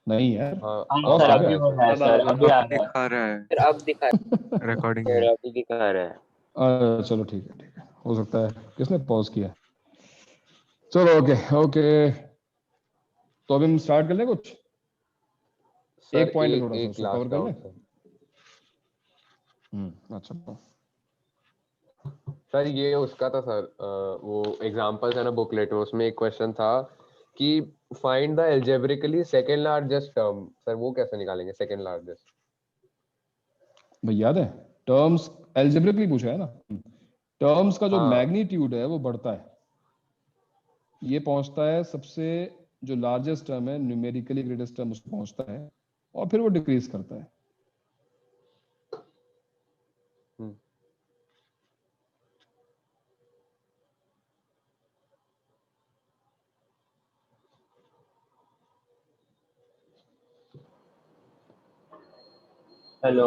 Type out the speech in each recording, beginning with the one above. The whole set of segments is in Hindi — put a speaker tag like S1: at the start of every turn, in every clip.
S1: नहीं यार,
S2: हाँ
S1: पॉज
S2: सर,
S1: कर
S2: अभी
S1: गया।
S2: हो रहा है सर, अभी आ रहा है
S3: दिखा रहा है,
S4: फिर अब दिखा
S3: रिकॉर्डिंग
S4: फिर
S3: है।
S4: अभी दिखा रहा है।
S1: चलो ठीक है ठीक है, हो सकता है किसने पॉज किया। चलो ओके ओके, तो अभी हम स्टार्ट कर लें कुछ।
S2: सर।
S1: एक पॉइंट है थोड़ा सा,
S2: एक
S1: उसको कवर
S2: लास्ट
S1: कर लें।
S2: Doubt sir.
S1: अच्छा
S2: सर ये उसका था सर, वो एग्जांपल्स है ना बुकलेट में, उसमें एक क्वेश्चन था कि find the algebraically second largest term. Sir वो कैसे निकालेंगे सेकंड लार्जेस्ट?
S1: भाई याद है, टर्म्स एल्जेब्रिकली पूछा है ना। टर्म्स का जो
S2: हाँ
S1: मैग्नीट्यूड है वो बढ़ता है, ये पहुंचता है सबसे, जो लार्जेस्ट टर्म है न्यूमेरिकली ग्रेटेस्ट टर्म उसको पहुंचता है, और फिर वो डिक्रीज करता है।
S5: हेलो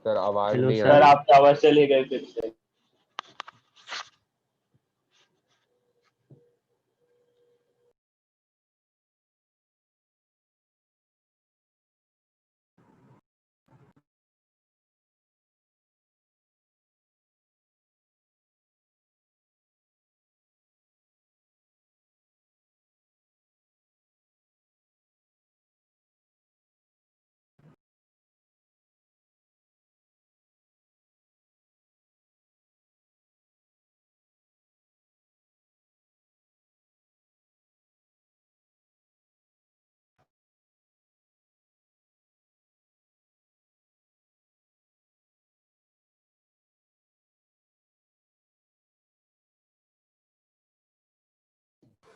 S2: सर, आवाज
S3: हेलो
S2: नहीं आ
S5: सर,
S2: रही।
S5: आपकी आवाज चली गई फिर से।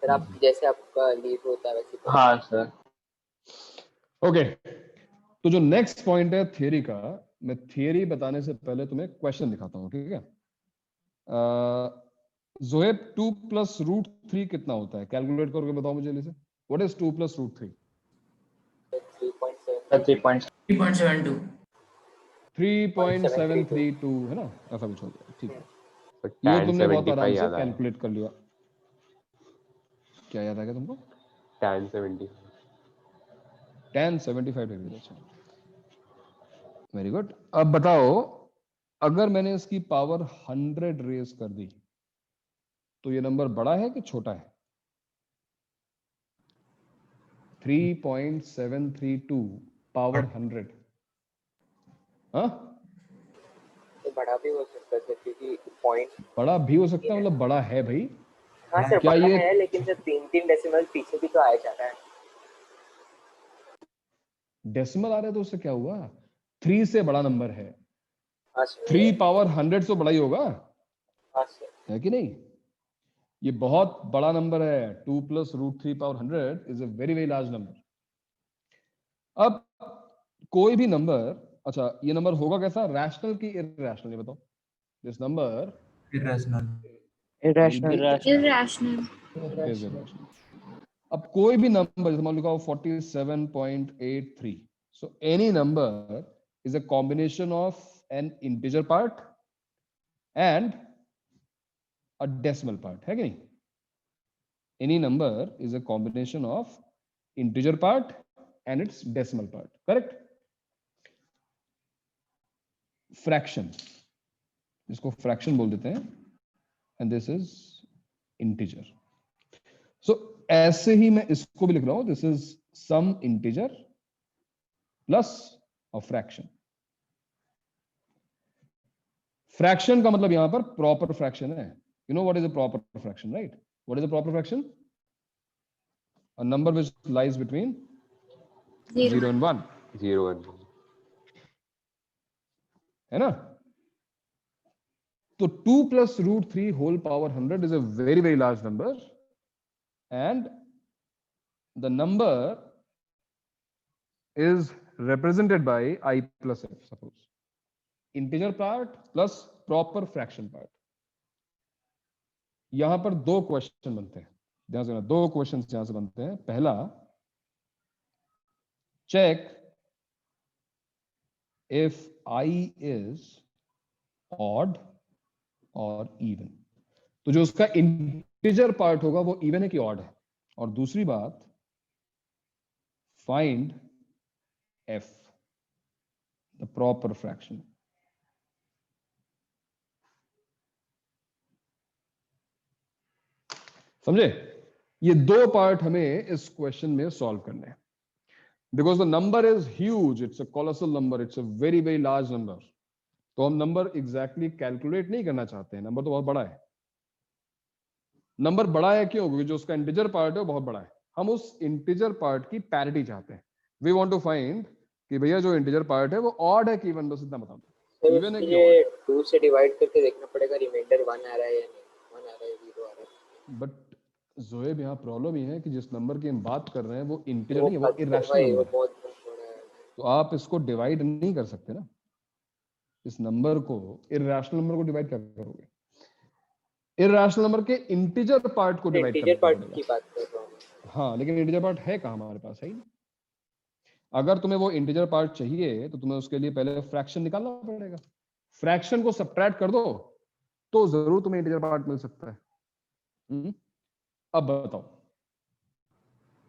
S4: फिर आप जैसे आपका लीव होता है वैसे करो।
S5: हाँ सर।
S1: ओके, तो जो नेक्स्ट पॉइंट है थियरी का, मैं थियरी बताने से पहले तुम्हें क्वेश्चन दिखाता हूं, ठीक है। जोहेब 2 + √3 कितना होता है, कैलकुलेट करके बताओ मुझे जल्दी से। What is 2 + √3?
S4: 3.7
S5: 3.72
S1: 3.732 है ना, ऐसा कुछ हो गया, ठीक है।
S2: तो
S1: ये
S2: tan
S1: तुमने बहुत आराम
S2: 75
S1: से
S2: याद आया।
S1: कैलकुलेट कर लिया। क्या याद आ गया तुमको?
S2: tan 70।
S1: tan 75 degree. अच्छा, वेरी गुड। अब बताओ, अगर मैंने इसकी पावर 100 रेज कर दी तो ये नंबर बड़ा है कि छोटा है? 3.732 पावर 100। हाँ,
S4: तो बड़ा भी हो सकता है क्योंकि पॉइंट।
S1: बड़ा भी हो सकता है, मतलब बड़ा है भाई।
S4: हाँ सर,
S1: क्या
S4: बड़ा
S1: ये
S4: है लेकिन सर 3 डेसिमल पीछे भी तो आया जा रहा है।
S1: डेसिमल आ रहा है तो उससे क्या हुआ? 3 से बड़ा नंबर है,
S4: हाँ सर।
S1: 3 पावर 100 से बड़ा ही होगा,
S4: हाँ सर।
S1: है कि नहीं? ये बहुत बड़ा नंबर है। 2 + √3 power 100 is a very very large number. अब कोई भी नंबर, अच्छा ये नंबर होगा कैसा, रैशनल की इरैशनल, ये बताओ। This number
S3: irrational.
S1: will be
S6: irrational.
S1: is irrational. अब कोई भी नंबर, जैसे मान लो 47.83, so any number is a combination of an integer part and a decimal part, है कि नहीं? Any number is a combination of integer part and its decimal part, correct? Fraction, जिसको फ्रैक्शन बोल देते हैं, and this is integer. So ऐसे ही मैं इसको भी लिख रहा हूं, this is some integer plus a fraction. Fraction का मतलब यहां पर प्रॉपर फ्रैक्शन है। You know what is a proper fraction, right? What is a proper fraction? A number which lies between 0 and 1,
S2: 0 1।
S1: है ना? तो 2 + √3 whole power 100 is a very very large number, and the number is represented by I plus f, suppose. Integer part plus proper fraction part. यहां पर दो क्वेश्चन बनते हैं, ध्यान से ना, दो क्वेश्चन यहां से बनते हैं। पहला, check if I is odd or even। तो जो उसका इंटीजर पार्ट होगा वो इवन है कि ऑड है। और दूसरी बात, find f, the proper fraction. समझे? ये दो पार्ट हमें इस क्वेश्चन में सॉल्व करने हैं, because the number is huge, it's a colossal number, it's a very very large number. तो हम नंबर एग्जैक्टली कैलकुलेट नहीं करना चाहते हैं, नंबर तो बहुत बड़ा है. नंबर बड़ा है क्यों? क्योंकि जो उसका इंटीजर पार्ट है वो बहुत बड़ा है. हम उस इंटीजर पार्ट की पैरिटी चाहते हैं. वी वांट टू फाइंड कि भैया जो इंटीजर पार्ट है वो ऑड है कि इवन, बस इतना बता दो.
S4: सर
S1: इवन है
S4: उसके
S1: कि ऑड?
S4: लिए 2 से डिवाइड करके देखना पड़ेगा रिमाइंडर 1 आ रहा है या नहीं, 1 आ रहा है 0 आ रहा है.
S1: बट जोएब, यहाँ प्रॉब्लम ये है कि जिस नंबर की हम बात कर रहे हैं वो इंटीजर
S4: वो
S1: नहीं है, वो इरेशनल
S4: भाई वो
S1: नंबर है.
S4: बहुत बड़ा है.
S1: तो आप इसको डिवाइड नहीं कर सकते ना. इस नंबर को, इरेशनल नंबर को डिवाइड क्या करोगे? इरेशनल नंबर के इंटीजर पार्ट को डिवाइड
S4: इंटीजर
S1: करना
S4: पार्ट
S1: पड़ेगा.
S4: की बात कर रहा हूँ.
S1: हाँ, लेकिन इंटीजर पार्ट है कहाँ हमारे पास? है ही नहीं. अगर तुम्हें वो इंटीजर पार्ट चाहिए तो तुम्हें उसके लिए पहले फ्रैक्शन निकालना पड़ेगा. फ्रैक्शन को सब्ट्रैक्ट कर दो तो जरूर तुम्हें इंटीजर पार्ट मिल सकता है. अब बताओ.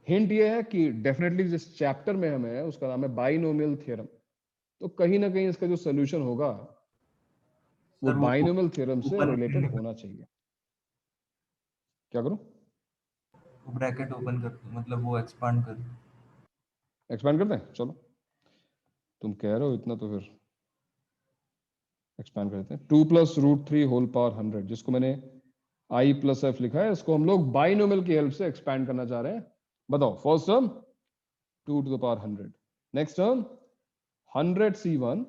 S1: हिंट ये है कि डेफिनेटली जिस चैप्टर में हम है उसका नाम है बाइनोमियल थ्योरम. तो कहीं ना कहीं इसका जो सोल्यूशन होगा वो
S3: सर, वो
S1: बाइनोमियल थ्योरम से
S3: ऊपर
S1: रिलेटेड होना चाहिए. क्या करूं?
S3: ब्रैकेट ओपन कर दो, मतलब वो एक्सपांड कर दो.
S1: एक्सपैंड करते हैं, चलो. तुम कह रहे हो इतना तो फिर एक्सपैंड करते हैं. 2 + √3 होल पावर 100, जिसको मैंने i + f लिखा है, इसको हम लोग बाइनोमियल की हेल्प से एक्सपैंड करना चाह रहे हैं. बताओ. First term 2 to the power 100. Next term 100c1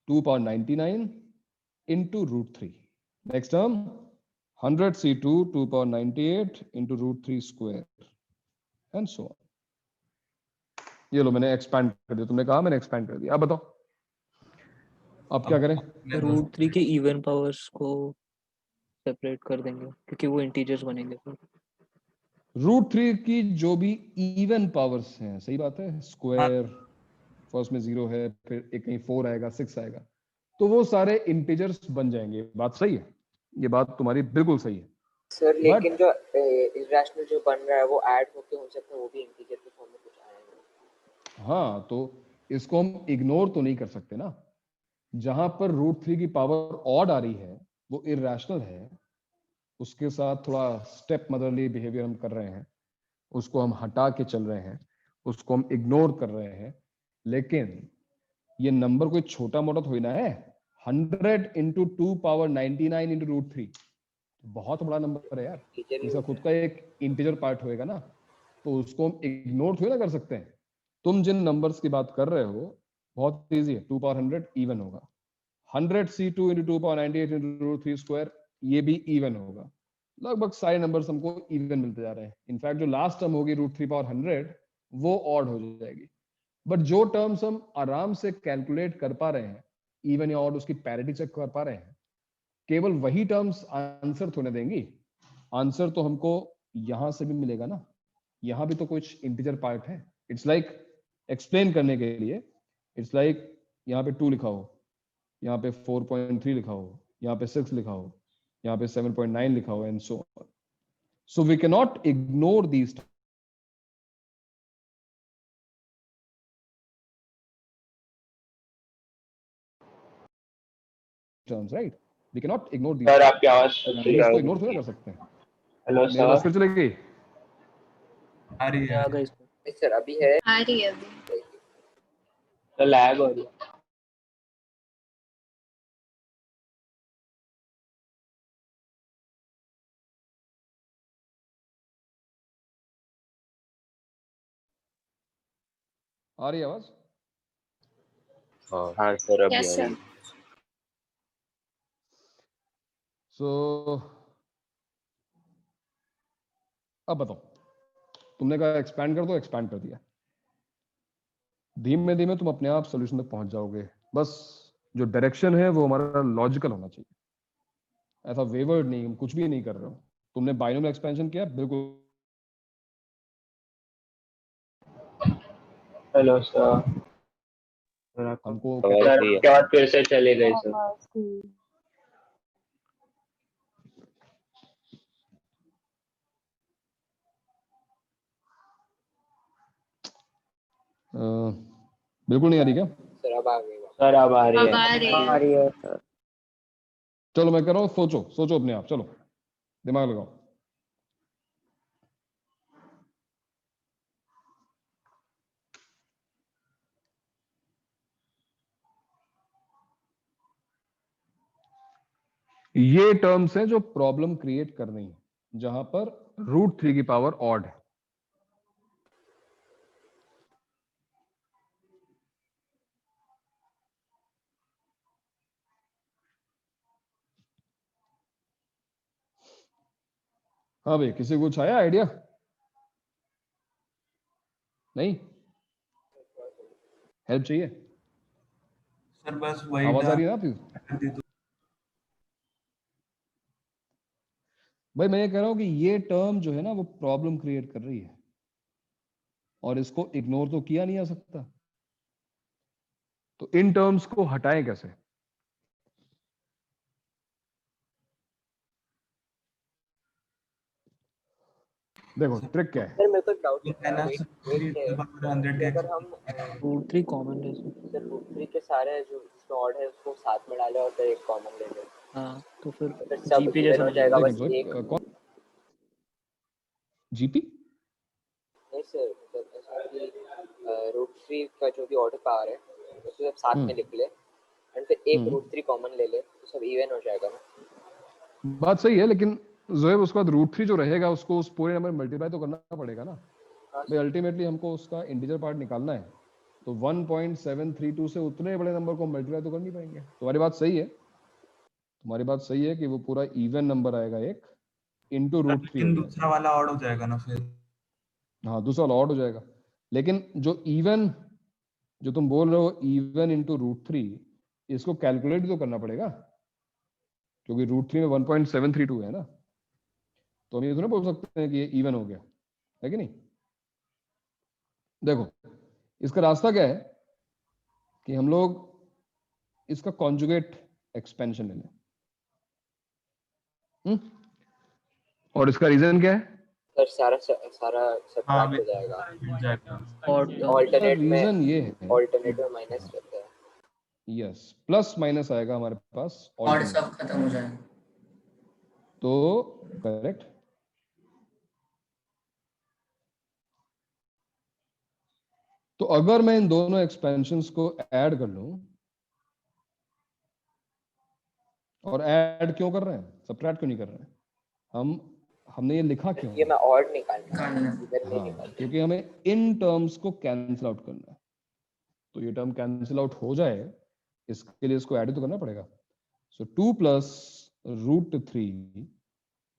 S1: 2 power 99 into √3. Next term 100c2 2 power 98 into √3 square and so on. ये लो, मैंने एक्सपैंड कर दिया. तुमने कहा, मैंने एक्सपैंड कर दिया. अब बताओ अब क्या करें?
S6: √3 के इवन पावर्स को सेपरेट कर देंगे क्योंकि वो इंटीजर्स बनेंगे.
S1: √3 की जो भी इवन पावर्स हैं, सही बात है, स्क्वायर फर्स्ट में 0 है, फिर एक कहीं 4 आएगा, 6 आएगा, तो वो सारे इंटीजर्स बन जाएंगे. बात सही है, ये बात तुम्हारी बिल्कुल सही है.
S4: सर लेकिन
S1: But-
S4: जो इरेशनल जो बन रहा है वो ऐड होके हो सकता है वो भी इंटीजर के फॉर्म में कुछ आएगा.
S1: हाँ, तो इसको हम इग्नोर तो नहीं कर सकते ना. जहां पर √3 की पावर ऑड आ रही है वो इरेशनल है, उसके साथ थोड़ा स्टेप मदरली बिहेवियर हम कर रहे हैं, उसको हम हटा के चल रहे हैं, उसको हम इग्नोर कर रहे हैं. लेकिन ये नंबर कोई छोटा मोटा थोड़ी ना है. 100 into 2 power 99 into √3 बहुत बड़ा नंबर है यार.
S4: इंटीजर ही
S1: इसका
S4: होता
S1: खुद
S4: है.
S1: का एक इंटीजर पार्ट होएगा ना, तो उसको हम इग्नोर थोड़ी ना कर सकते हैं. तुम जिन नंबर्स की बात कर रहे हो बहुत इजी है. 2 power 100 इवन होगा. 100c2 into 2 power 98 into √3 square ये भी इवन होगा. लगभग सारे नंबर्स हमको इवन मिलते जा रहे हैं. इनफैक्ट जो लास्ट टर्म होगी √3 power 100 वो ऑड हो जाएगी. बट जो टर्म्स हम आराम से कैलकुलेट कर पा रहे हैं, इवन या ऑड, उसकी पैरिटी चेक कर पा रहे हैं, केवल वही टर्म्स आंसर थोड़े देंगी. आंसर तो हमको यहां से भी मिलेगा ना. यहां भी तो कुछ इंटीजर पार्ट है. इट्स लाइक एक्सप्लेन करने के लिए, इट्स लाइक यहाँ पे 2 लिखा हो, यहाँ पे 4.3 लिखा हो, यहाँ पे 6 लिखा हो, यहाँ पे 7.9 लिखा हो, and so on. So we can not ignore these terms, right? We cannot ignore these
S5: sir
S1: terms.
S5: आपकी आवाज
S1: इसको इग्नोर थोड़ा कर सकते हैं.
S5: हेलो
S1: मेरे पास
S5: सर.
S1: फिर चलेगी.
S3: आ रही है.
S6: आ गई इसमें.
S4: नहीं सर अभी है.
S7: आ रही है अभी.
S5: तो लैग हो रही है.
S1: आ रही है आवाज?
S2: हाँ.
S5: हाँ सर अभी
S7: यस
S5: आ रही
S7: सर.
S5: है.
S1: सो अब बताओ. तुमने कहा एक्सपैंड कर दो, एक्सपैंड कर दिया. धीमे धीमे तुम अपने आप सोल्यूशन तक पहुंच जाओगे. बस जो डायरेक्शन है वो हमारा लॉजिकल होना चाहिए. ऐसा वेवर्ड नहीं, हम कुछ भी नहीं कर रहे हो. तुमने बाइनोमियल एक्सपेंशन किया, बिल्कुल
S5: हेलो सर.
S1: हमको
S5: सर आपकी आवाज फिर से चली गई सर.
S1: बिल्कुल नहीं आ रही क्या?
S4: सर अब आ गई बात।
S5: सर अब आ रही
S7: अब
S5: है।
S7: आ रही है।
S6: आ रही है सर।
S1: चलो मैं कह रहा हूँ सोचो सोचो अपने आप, चलो दिमाग लगाओ। ये टर्म्स हैं जो प्रॉब्लम क्रिएट कर रही हैं, जहां पर √3 की पावर ऑड है। हाँ भाई, किसी को कुछ आया आइडिया? नहीं? हेल्प चाहिए?
S3: सर बस वही
S1: आवाज आ रही है ना आपकी?
S3: दे दो।
S1: भाई मैं ये कह रहा हूं कि ये टर्म जो है ना वो प्रॉब्लम क्रिएट कर रही है, और इसको इग्नोर तो किया नहीं जा सकता। तो इन टर्म्स को हटाएं कैसे? देखो ट्रिक क्या है।
S4: सर मेरे को एक डाउट है,
S3: N
S4: वेट
S3: of
S4: वेट है
S3: 100
S4: कि
S3: के
S4: अगर हम
S6: √3 कॉमन ले सर।
S4: सर √3 के सारे जो ऑड है उसको साथ में डालें और फिर एक कॉमन ले लें,
S6: हाँ तो फिर
S4: तो फिर सब
S6: जीपी
S4: इवन
S6: जैसा
S4: हो
S6: बन
S4: जाएगा।
S6: जाएगा।
S4: बस
S1: लेकिन
S4: एक
S1: कौन? जीपी?
S4: नहीं सर, मतलब ऐसा कि √3 का जो भी ऑर्डर पावर है उसको सब साथ में लिख ले एंड फिर एक √3 कॉमन ले ले तो सब इवन हो जाएगा ना।
S1: बात सही है, लेकिन जोएब उसके बाद √3 जो रहेगा उसको उस पूरे नंबर मल्टीप्लाई तो करना पड़ेगा ना
S4: हाँ
S1: भाई। अल्टीमेटली हमको उसका इंटीजर पार्ट निकालना है, तो 1.732 से उतने बड़े नंबर को मल्टीप्लाई तो कर नहीं पाएंगे। तुम्हारी बात सही है, तुम्हारी बात सही है कि वो पूरा इवन नंबर आएगा एक इंटू √3 हो
S3: लेकिन
S1: जाएगा।
S3: दूसरा वाला ऑड हो जाएगा ना फिर।
S1: हाँ दूसरा लॉट हो जाएगा, लेकिन जो इवन जो तुम बोल रहे हो इवन इंटू √3, इसको कैलकुलेट तो करना पड़ेगा, क्योंकि √3 में 1.732 है ना। तो हम ये तो ना बोल सकते हैं कि ये इवन हो गया, है कि नहीं? देखो इसका रास्ता क्या है कि हम लोग इसका कॉन्जुगेट एक्सपेंशन ले लें। और इसका रीजन क्या है?
S4: सर सारा सब
S3: हाँ
S4: हो जाएगा।
S3: मिल जाएगा।
S6: और
S4: ऑल्टरनेट में
S1: रीजन ये है,
S4: ऑल्टरनेट में माइनस करते हैं।
S1: यस प्लस माइनस आएगा हमारे पास
S7: और
S1: alternate।
S7: सब खत्म हो जाएगा।
S1: तो करेक्ट। तो अगर मैं इन दोनों एक्सपेंशंस को ऐड कर लूं, और ऐड क्यों कर रहे हैं, सबट्रैक्ट क्यों नहीं कर रहे हैं? हमने ये लिखा क्यों
S4: ये
S1: है?
S4: मैं ऑड निकालना है,
S7: निकालना।
S4: इवन नहीं
S1: हाँ,
S4: निकालना।
S1: क्योंकि हमें इन टर्म्स को कैंसिल आउट करना है। तो ये टर्म कैंसिल आउट हो जाए इसके लिए इसको ऐड तो करना पड़ेगा। So 2 plus √3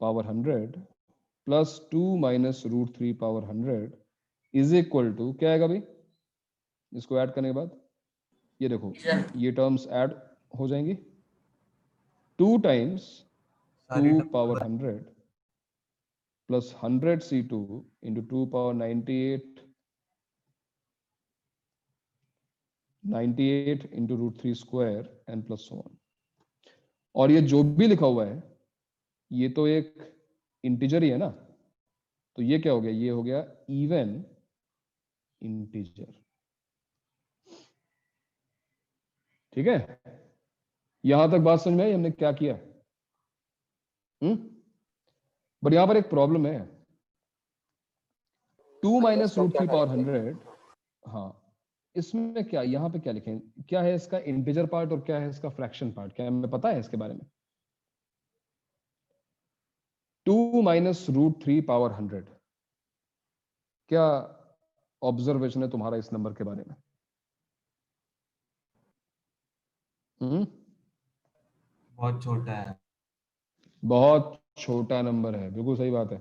S1: power 100 plus 2 minus √3 power 100 is equal to क्या आएगा भाई? इसको ऐड करने के बाद ये देखो ये टर्म्स ऐड हो जाएंगी। 2 टाइम्स
S3: सारे
S1: 2
S3: term
S1: power 100 plus 100 C2 into 2 power 98 into √3 square n plus 1। और ये जो भी लिखा हुआ है ये तो एक इंटीजर ही है ना, तो ये क्या हो गया? ये हो गया इवन इंटीजर। ठीक है, यहां तक बात समझ में आई हमने क्या किया? बट यहां पर एक प्रॉब्लम है। 2 माइनस
S4: का क्या
S1: √3 पावर
S4: करेंगे?
S1: 100, हाँ इसमें क्या यहाँ पे क्या लिखें? क्या है इसका इंटीजर पार्ट और क्या है इसका फ्रैक्शन पार्ट? क्या हमें पता है इसके बारे में? 2 माइनस √3 पावर 100, क्या ऑब्जर्वेशन है तुम्हारा इस नंबर के बारे में?
S3: बहुत छोटा है।
S1: बहुत छोटा नंबर है, बिल्कुल सही बात है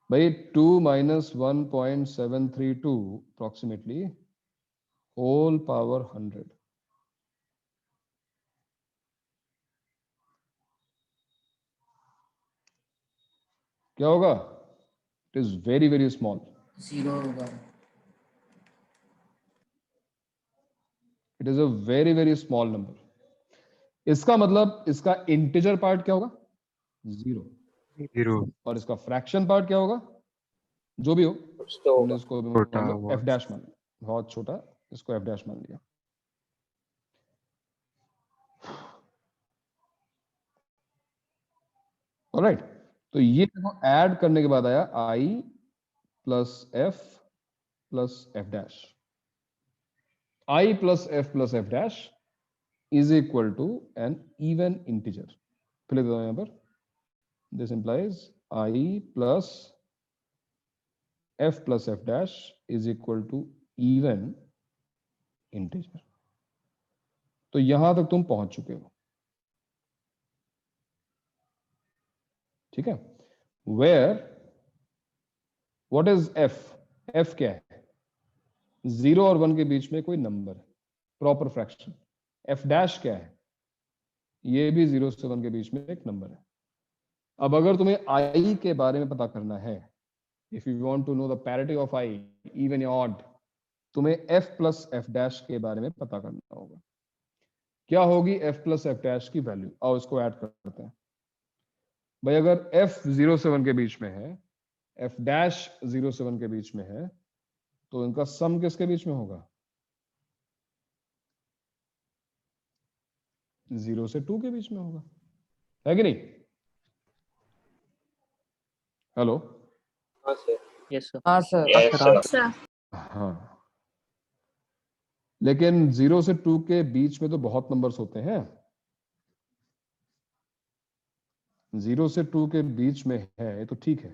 S1: भाई। 2 माइनस 1.732 अप्रोक्सीमेटली होल पावर 100। क्या होगा? It is very very small.
S7: 0 होगा।
S1: It is a very very small number. इसका मतलब इसका इंटीजर पार्ट क्या होगा? 0।
S2: 0
S1: और इसका फ्रैक्शन पार्ट क्या होगा? जो भी हो,
S4: कुछ तो
S1: हमने
S4: होगा।
S1: इसको
S2: छोटा
S1: मान लो
S2: हुआ।
S1: f डैश मान लो। बहुत छोटा, इसको एफ डैश मान लिया। ऑलराइट, तो ये देखो ऐड करने के बाद आया I plus F dash. I plus F dash is equal to an even integer. फिर लिख देता हूं यहां पर, this implies I plus F dash is equal to even integer. तो यहां तक तुम पहुंच चुके हो, ठीक है। वेयर व्हाट इज एफ क्या है? 0 और 1 के बीच में कोई number, proper fraction. F dash क्या है? ये भी 0 से 1 के बीच में एक नंबर है। अब अगर तुम्हें आई के बारे में पता करना है, if you want to know the parity of i even या ऑड, तुम्हें एफ प्लस एफ डैश के बारे में पता करना होगा। क्या होगी एफ प्लस एफ डैश की वैल्यू? आओ इसको ऐड करते हैं भाई। अगर एफ 0 से 1 के बीच में है, एफ डैश 0 से 1 के बीच में है, तो इनका सम किसके बीच में होगा? 0 से 2 के बीच में होगा, है कि नहीं? हेलो,
S4: हाँ सर।
S6: Yes sir.
S7: हाँ सर।
S5: Yes, sir.
S1: हाँ, लेकिन 0 से 2 के बीच में तो बहुत नंबर्स होते हैं। 0 से 2 के बीच में है तो ठीक है,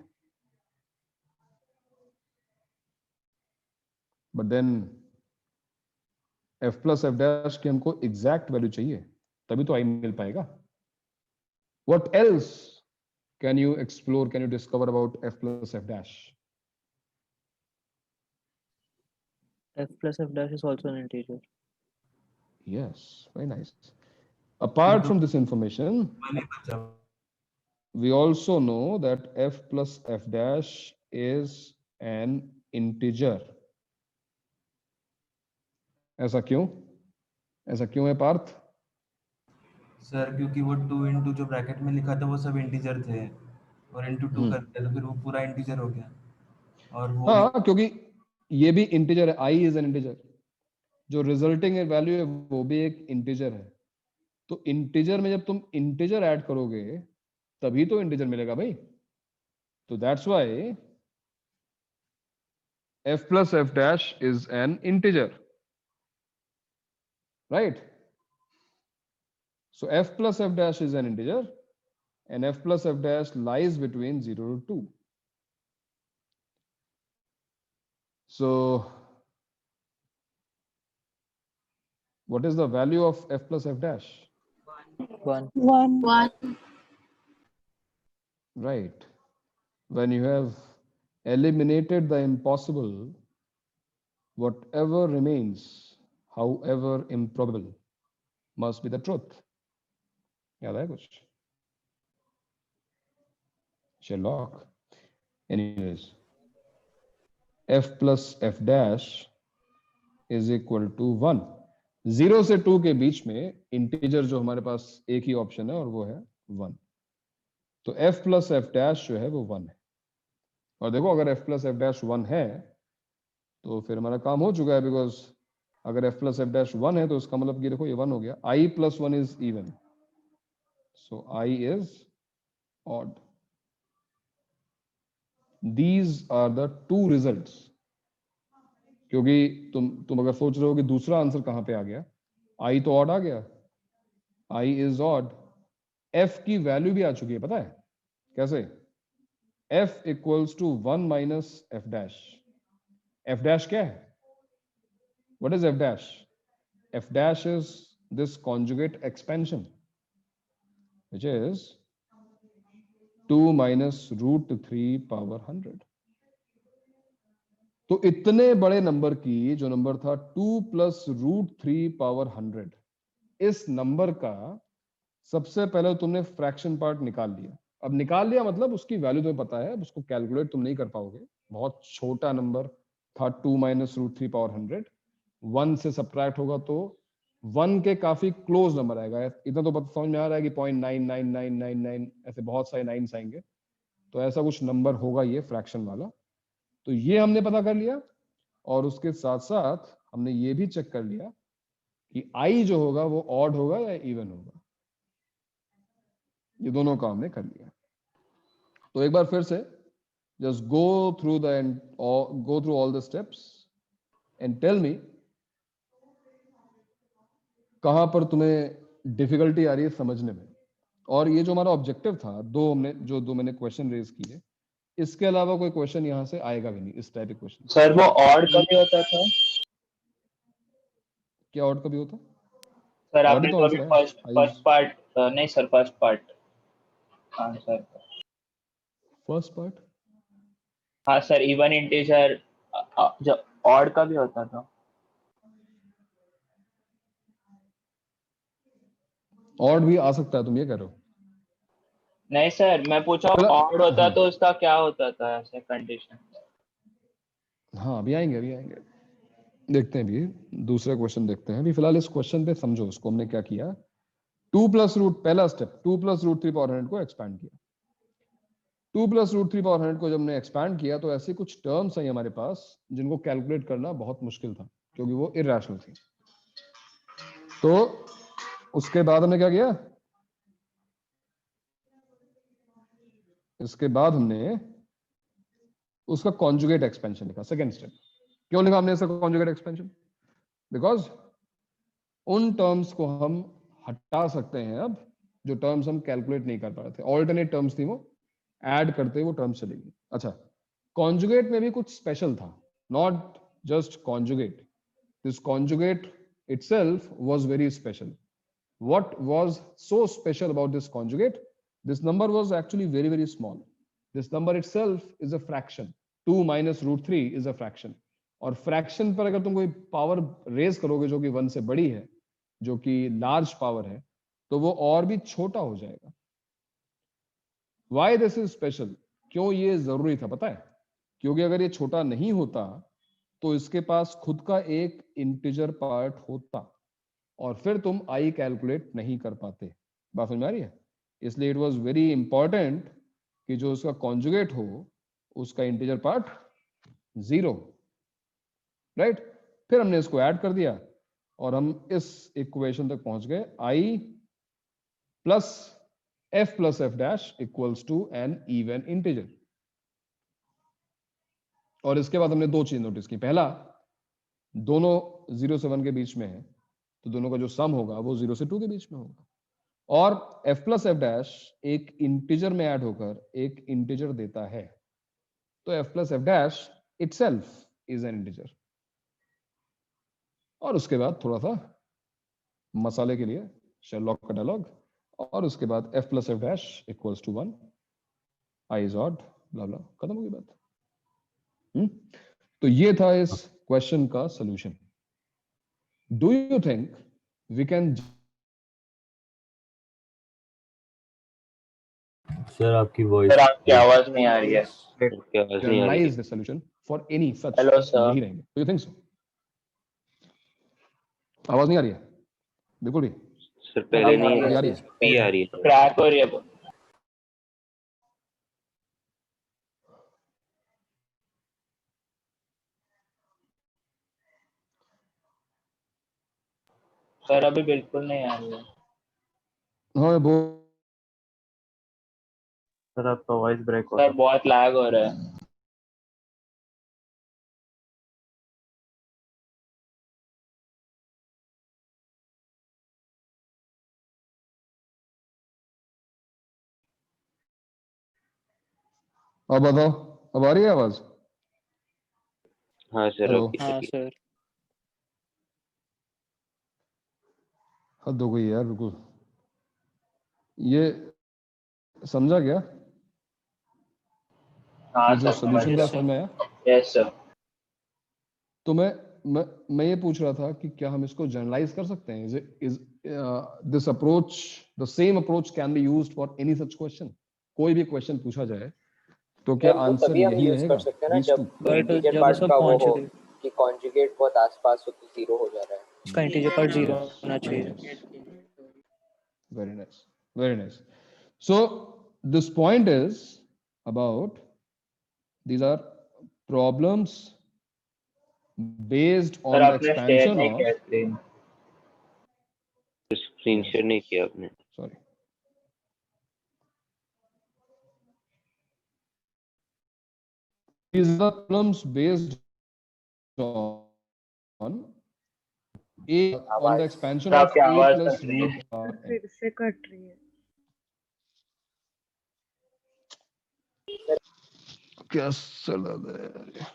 S1: but then f plus F dash की हमको एग्जैक्ट वैल्यू चाहिए, तभी तो आई मिल पाएगा। What else can you explore, can you discover about F plus F dash?
S6: F plus F dash is also an integer.
S1: Yes, very nice. Apart from this information,
S3: वाली बचा।
S1: we also know that f plus f dash is an integer. ऐसा क्यों? ऐसा क्यों है पार्थ?
S3: सर क्योंकि वो 2 इंटू जो ब्रैकेट में लिखा था वो सब इंटीजर थे, और इंटू 2 कर दिया तो फिर वो पूरा इंटीजर हो गया। और वो
S1: हाँ, क्योंकि ये भी इंटीजर है, i इज एन इंटीजर, जो रिजल्टिंग वैल्यू है वो भी एक इंटीजर है। तो इंटीजर में जब तुम इंटीजर ऐड करोगे तभी तो इंटीजर मिलेगा भाई। तो that's why f plus f dash is an integer, right? So f plus f dash is an integer and f plus f dash lies between 0 to 2. So what is the value of f plus f dash?
S6: 1.
S1: Right. When you have eliminated the impossible, whatever remains, however improbable, must be the truth. याद है कुछ? Sherlock. Anyways, f plus f dash is equal to 1. 0 से 2 के बीच में इंटीजर जो हमारे पास एक ही ऑप्शन है और वो है 1। तो f प्लस एफ डैश जो है वो 1 है। और देखो अगर f प्लस एफ डैश 1 है तो फिर हमारा काम हो चुका है, बिकॉज अगर f प्लस एफ डैश 1 है तो इसका मतलब कि देखो ये 1 हो गया। i plus 1 is even, so i is odd. These are the two results. क्योंकि तुम अगर सोच रहे हो कि दूसरा आंसर कहां पे आ गया, i तो ऑड आ गया, i इज ऑड। f की वैल्यू भी आ चुकी है, पता है कैसे? f equals to 1 minus f dash. F dash क्या है? What is f dash? F dash is this conjugate expansion which is 2 minus root 3 power 100। तो इतने बड़े नंबर की, जो नंबर था 2 प्लस रूट 3 पावर 100, इस नंबर का सबसे पहले तुमने फ्रैक्शन पार्ट निकाल लिया। अब निकाल लिया मतलब उसकी वैल्यू तुम्हें पता है, उसको कैलकुलेट तुम नहीं कर पाओगे। बहुत छोटा नंबर था 2 माइनस रूट 3 पावर 100। 1 से सब्ट्रैक्ट होगा तो 1 के काफी क्लोज नंबर आएगा। इतना तो पता समझ में आ रहा है कि 0.99999 ऐसे बहुत सारे नाइन्स आएंगे, तो ऐसा कुछ नंबर होगा ये फ्रैक्शन वाला। तो ये हमने पता कर लिया। और उसके साथ साथ हमने ये भी चेक कर लिया कि आई जो होगा वो ऑड होगा या इवन होगा। ये दोनों काम हमने कर लिया। तो एक बार फिर से just go through go through all the steps and tell me कहां पर तुम्हें डिफिकल्टी आ रही है समझने में। और ये जो हमारा ऑब्जेक्टिव था, दो मैंने क्वेश्चन रेज किए, इसके अलावा कोई क्वेश्चन यहाँ से आएगा भी नहीं, इस टाइप के क्वेश्चन।
S5: सर वो ऑड कभी होता था?
S1: क्या ऑड कभी होता?
S5: सर
S1: Odd
S5: आपने
S1: ही तो
S5: तो अभी
S1: आंसर है।
S5: फर्स्ट पार्ट नहीं sir, first part answer.
S1: First part
S5: हाँ सर, इवन इंटीजर जो ऑड का भी होता था।
S1: ऑड भी आ सकता है, तुम ये कह रहे हो?
S5: नहीं सर, मैं पूछा ऑड होता
S1: हाँ।
S5: तो उसका क्या होता था ऐसे कंडीशन?
S1: हाँ अभी आएंगे, देखते हैं। अभी दूसरा क्वेश्चन देखते हैं। अभी फिलहाल इस क्वेश्चन पे समझो उसको हमने क्या किया। 2+√, पहला स्टेप 2+√3 पावर 100 को एक्सपैंड किया। 2+√3 पावर 100 को जब हमने एक्सपैंड किया तो ऐसी कुछ टर्म्स आई हमारे पास जिनको कैलकुलेट करना बहुत मुश्किल था क्योंकि वो इरैशनल थी। तो उसके बाद हमने क्या किया, इसके बाद हमने उसका कॉन्जुगेट एक्सपेंशन लिखा, सेकेंड स्टेप। क्यों लिखा हमने इसका कॉन्जुगेट एक्सपेंशन? बिकॉज उन टर्म्स को हम हटा सकते हैं अब जो टर्म्स हम कैलकुलेट नहीं कर पा रहे थे, ऑल्टरनेट टर्म्स थी, वो ऐड करते वो टर्म्स चलेगी। अच्छा, कॉन्जुगेट में भी कुछ स्पेशल था, not just conjugate, this conjugate itself was very special. What was so special about this conjugate? This number was actually very, very small. This number itself is a fraction. 2 minus √3 is a fraction. और फ्रैक्शन पर अगर तुम कोई पावर रेज करोगे जो कि 1 से बड़ी है, जो कि लार्ज पावर है, तो वो और भी छोटा हो जाएगा। Why this is special? क्यों ये जरूरी था पता है? क्योंकि अगर ये छोटा नहीं होता तो इसके पास खुद का एक इंटीजर पार्ट होता और फिर तुम आई कैलकुलेट नहीं कर पाते। बात समझ में आ रही है? इसलिए इट वाज वेरी इंपॉर्टेंट कि जो उसका कॉन्जुगेट हो उसका इंटीजर पार्ट 0, राइट? फिर हमने इसको ऐड कर दिया और हम इस इक्वेशन तक पहुंच गए, I plus F plus F dash equals to an even integer. और इसके बाद हमने दो चीज नोटिस की। पहला, दोनों 0 से 1 के बीच में है तो दोनों का जो सम होगा वो 0 से 2 के बीच में होगा। और f प्लस एफ डैश एक इंटीजर में ऐड होकर एक इंटीजर देता है, तो f plus F dash itself is an integer. और उसके बाद थोड़ा सा मसाले के लिए शेरलॉक का डायलॉग, और उसके बाद f plus F dash equals to 1, i is odd, blah blah, खत्म हो गई बात। तो ये था इस क्वेश्चन का solution. Do you think we can?
S7: Sir आपकी वॉइस,
S5: सर आपकी आवाज नहीं आ रही है।
S2: क्या आवाज नहीं आ रही
S1: generalize the solution for any such
S5: Hello, sir.
S1: नहीं रहेंगे। Do you think so? आवाज नहीं आ रही है बिल्कुल भी?
S2: सर? पहले नहीं
S1: अभी आ रही है?
S2: पी आ रही है।
S5: क्रैक हो रही है। सर अभी बिल्कुल नहीं आ रही है।
S1: हाँ वो
S7: सर आपका वॉइस ब्रेक हो
S5: सर बहुत लैग हो रहा है।
S1: अब बताओ, अब आ रही है आवाज?
S2: हाँ सर,
S1: हेलो,
S2: अब
S6: हाँ सर।
S1: हद हो गई यार, बिल्कुल। ये समझा क्या?
S5: हाँ
S1: ये जो
S5: सर,
S1: सोल्यूशन का समझ में आया?
S5: Yes sir.
S1: तो मैं ये पूछ रहा था कि क्या हम इसको जनरलाइज कर सकते हैं? Is this approach, the same approach can be used for any such question? कोई भी क्वेश्चन पूछा जाए तो क्या
S4: सर वो
S1: आंसर
S4: तभी हम
S1: यही
S4: यूज
S1: रहेगा?
S4: कर सकते हैं ना
S1: These
S4: जब
S1: two?
S6: बट
S4: इंटीजर
S6: जब
S4: पार्ट
S6: उसका
S4: का वो हो
S6: कॉन्जुगेट,
S4: कि कॉन्जुगेट बहुत आसपास हो तो 0 हो जा रहा है।
S6: उसका इंटीजर पार्ट 0 होना चाहिए।
S1: Very nice, very nice. So this point is about, these are problems based
S5: sir
S1: on the
S5: आपने शेयर
S1: expansion
S5: नहीं
S1: of
S5: किया स्क्रीन।
S7: स्क्रीन शेयर नहीं किया आपने।
S1: sorry these are the problems based on a on the expansion
S5: sir
S1: of
S5: आपकी
S1: a
S5: आवाज
S1: plus
S5: कट रही है।
S1: root n.
S8: फिर से कट रही है।
S1: क्या चला है?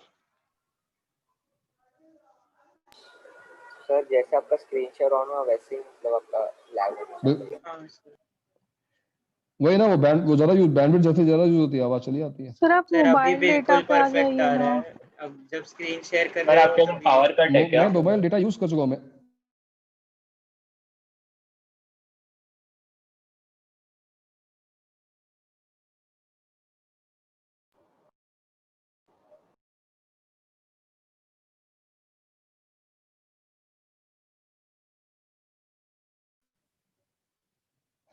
S4: सर जैसे आपका स्क्रीन शेयर ऑन हुआ वैसे ही मतलब आपका लैग हो
S1: बिल-
S4: गया।
S1: वही ना, वो ज्यादा यूज बैंडविड्थ जैसे ज्यादा यूज होती है, आवाज चली आती है।
S8: सर आप
S9: सर अभी
S8: मोबाइल डेटा
S9: बिल्कुल
S8: पे आ
S9: परफेक्ट
S8: जाइए
S9: आ
S8: ना।
S9: रहा है। अब जब स्क्रीन शेयर कर
S5: सर
S9: रहे हो
S5: आपके में
S9: तभी
S5: पावर कट है क्या?
S1: मैं मोबाइल डेटा यूज कर चुका हूं मैं।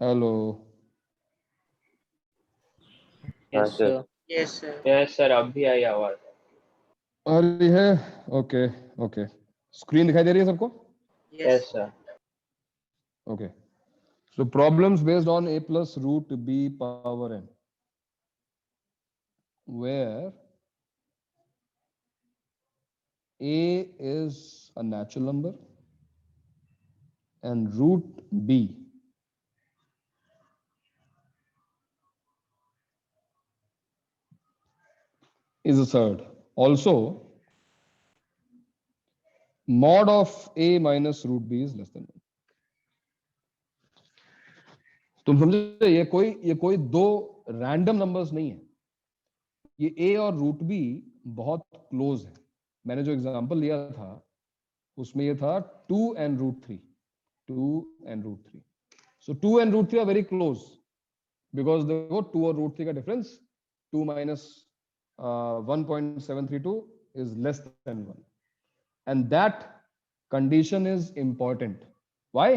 S1: हेलो
S7: हाँ
S6: yes
S7: sir.
S6: Sir.
S9: Yes sir.
S5: Yes sir अब भी आई आवाज।
S1: आ रही है? ओके ओके, स्क्रीन दिखाई दे रही है सबको?
S5: Yes sir.
S1: Okay. So problems based on a plus root b power n, where a is a natural number and root b is a third. Also, mod of a minus root b is less than 1. तुम समझे? ये कोई दो रैंडम नंबर्स नहीं है, ये a और रूट b बहुत क्लोज है। मैंने जो एग्जांपल लिया था उसमें ये था 2 and root 3, 2 and root 3. So 2 and root 3 are very close because देखो 2 और root 3 का difference 2 minus 1.732 is less than 1, and that condition is important. Why?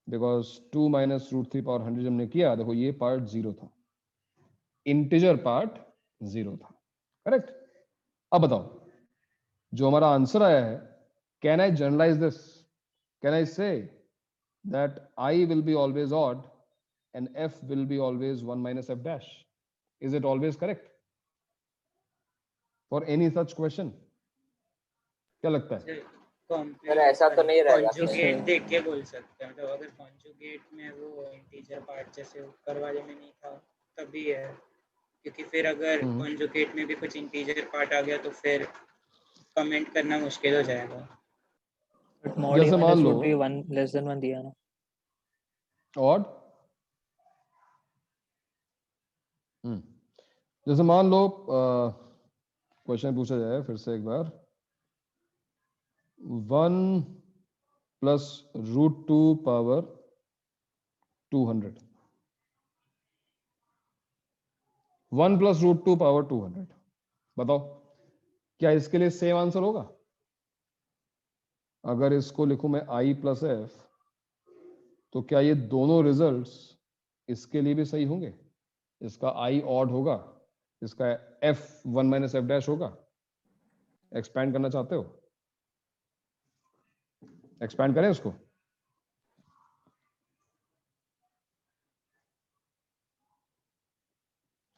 S1: Because 2 minus root 3 power 100 जब हमने किया, देखो ये पार्ट 0 था, इंटीजर पार्ट 0 था, करेक्ट? अब बताओ जो हमारा आंसर आया है, can I generalize this? Can I say that I will be always odd and f will be always 1 minus f dash? Is it always correct for any such question? क्या लगता है?
S4: सर ऐसा तो नहीं रहेगा सर।
S9: कॉन्जुगेट देख के बोल सकते हैं, मतलब अगर कॉन्जुगेट में वो इंटीजर पार्ट जैसे ऊपर वाले में नहीं था तभी है, क्योंकि फिर अगर कॉन्जुगेट में भी कुछ इंटीजर पार्ट आ गया तो फिर कमेंट करना मुश्किल हो जाएगा।
S6: बट मॉड
S1: जैसे
S6: ए
S1: मान
S6: माइनस
S1: लो
S6: रूट भी 1 लेस देन 1 दिया ना।
S1: odd, जैसे मान लो क्वेश्चन पूछा जाए फिर से एक बार, 1 plus root 2 power 200, 1 plus root 2 power 200, बताओ क्या इसके लिए सेम आंसर होगा? अगर इसको लिखूं मैं i plus f, तो क्या ये दोनों रिजल्ट्स इसके लिए भी सही होंगे? इसका i ऑड होगा, इसका f 1 minus f dash होगा। एक्सपैंड करना चाहते हो? एक्सपैंड करें उसको?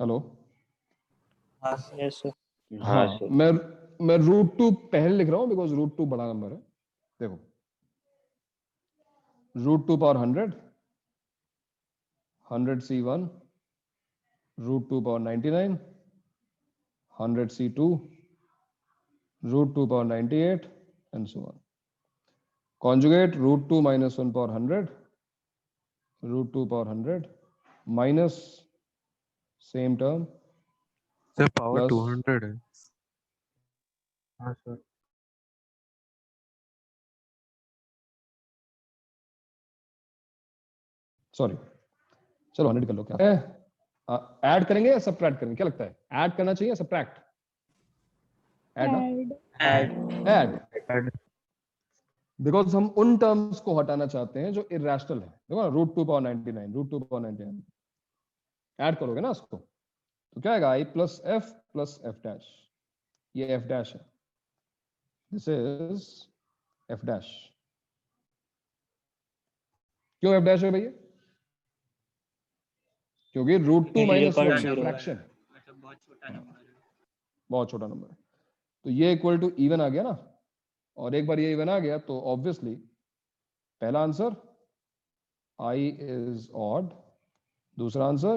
S1: हेलो?
S3: हाँ सर।
S6: Yes sir.
S7: हाँ सर।
S1: मैं रूट 2 पहले लिख रहा हूं बिकॉज रूट 2 बड़ा नंबर है। देखो root 2 power 100, 100c1, root 2 power 99, 100c2, root 2 power 98 and so on. Conjugate root 2 minus 1 power 100, root 2 power 100 minus same term
S10: sir power
S1: plus
S10: 200 है।
S7: हाँ सर।
S1: सॉरी, चलो 100 कर लो। क्या ऐड करेंगे या सब्ट्रैक्ट करेंगे? क्या लगता है, ऐड करना चाहिए या सब्ट्रैक्ट? ऐड, बिकॉज हम उन टर्म्स को हटाना चाहते हैं जो इरेशनल है। देखो ना, root 2 power 99, root 2 power 99 add करोगे ना उसको, तो क्या आएगा? i प्लस एफ डैश, ये एफ डैश है। This is f dash. क्यों एफ डैश है भैया? क्योंकि root two
S6: Integer
S1: minus
S6: part
S1: one
S6: zero है।
S1: फ्रैक्शन,
S9: मतलब बहुत छोटा नंबर है।
S1: बहुत छोटा नंबर है, तो ये इक्वल टू इवन आ गया ना, और एक बार ये इवन आ गया तो ऑब्वियसली पहला आंसर आई इज ऑड, दूसरा answer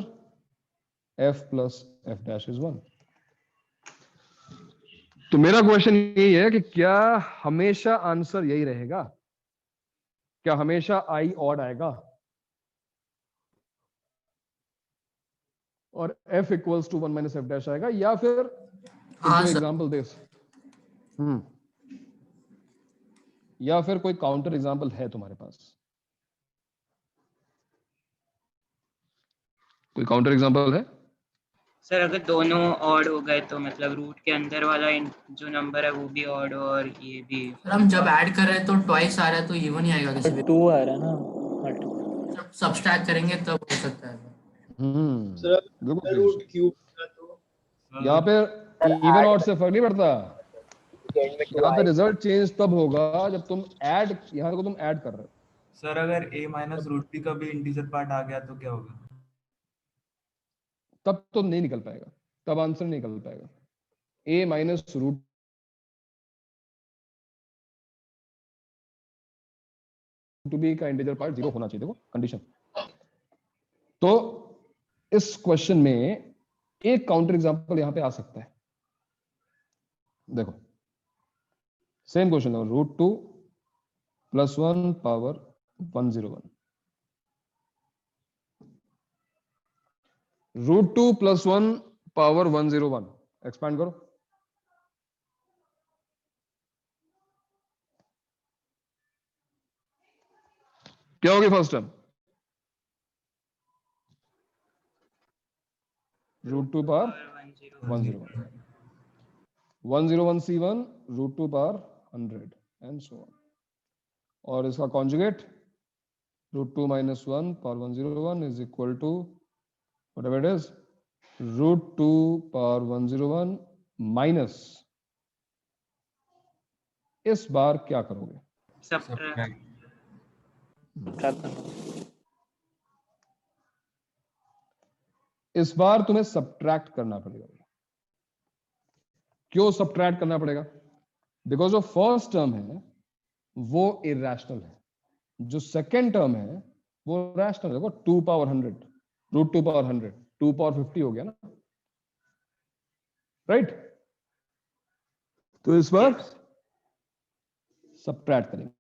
S1: F plus F dash is 1। तो मेरा क्वेश्चन यही है कि क्या हमेशा आंसर यही रहेगा? क्या हमेशा आई ऑड आएगा और f equals to 1 minus f dash आएगा, या फिर
S8: हाँ
S1: कोई
S8: सर।
S1: एग्जांपल दे? या फिर कोई काउंटर एग्जांपल है तुम्हारे पास? कोई काउंटर एग्जांपल है?
S9: सर अगर दोनों ऑड हो गए तो मतलब रूट के अंदर वाला जो नंबर है वो भी ऑड और ये भी।
S8: सर हम जब ऐड कर रहे हैं तो ट्वाइस आ रहा है तो इवन ही आएगा किसी भी।
S6: 2 आ रहा है ना।
S8: जब सब्सट्रैक्ट करेंगे तब हो सकता है।
S11: सर
S1: बिल्कुल
S11: रूट क्यूब था तो
S1: यहाँ पे इवन ऑड से फर्क नहीं पड़ता,
S4: एंड में 2
S1: यहाँ पे
S4: आए।
S1: रिजल्ट चेंज तब होगा जब तुम ऐड, यहाँ देखो तुम ऐड कर रहे हो,
S3: सर अगर a माइनस रूट b का भी इंटीजर पार्ट आ गया तो क्या होगा?
S1: तब तो नहीं निकल पाएगा, तब आंसर नहीं निकल पाएगा। a minus root two b का इंटीजर पार्ट 0 होना चाहिए, देखो कंडीशन। तो इस क्वेश्चन में एक काउंटर एग्जांपल यहां पे आ सकता है, देखो सेम क्वेश्चन है, root two plus 1 power 101, root two plus 1 power 101, expand करो, क्या होगी first term? Root two power 101, 101 C1 root two power 100 and so on, और इसका conjugate root two minus 1 power 101 is equal to whatever it is root two power 101 minus, इस बार क्या करोगे?
S9: सब्ट्रैक्ट।
S1: इस बार तुम्हें सब्ट्रैक्ट करना पड़ेगा। क्यों सब्ट्रैक्ट करना पड़ेगा? बिकॉज जो फर्स्ट टर्म है वो इरेशनल है, जो सेकेंड टर्म है वो रैशनल है। देखो 2 पावर 100 रूट 2 पावर 100 2 पावर 50 हो गया ना, राइट? तो इस बार सब्ट्रैक्ट करेंगे,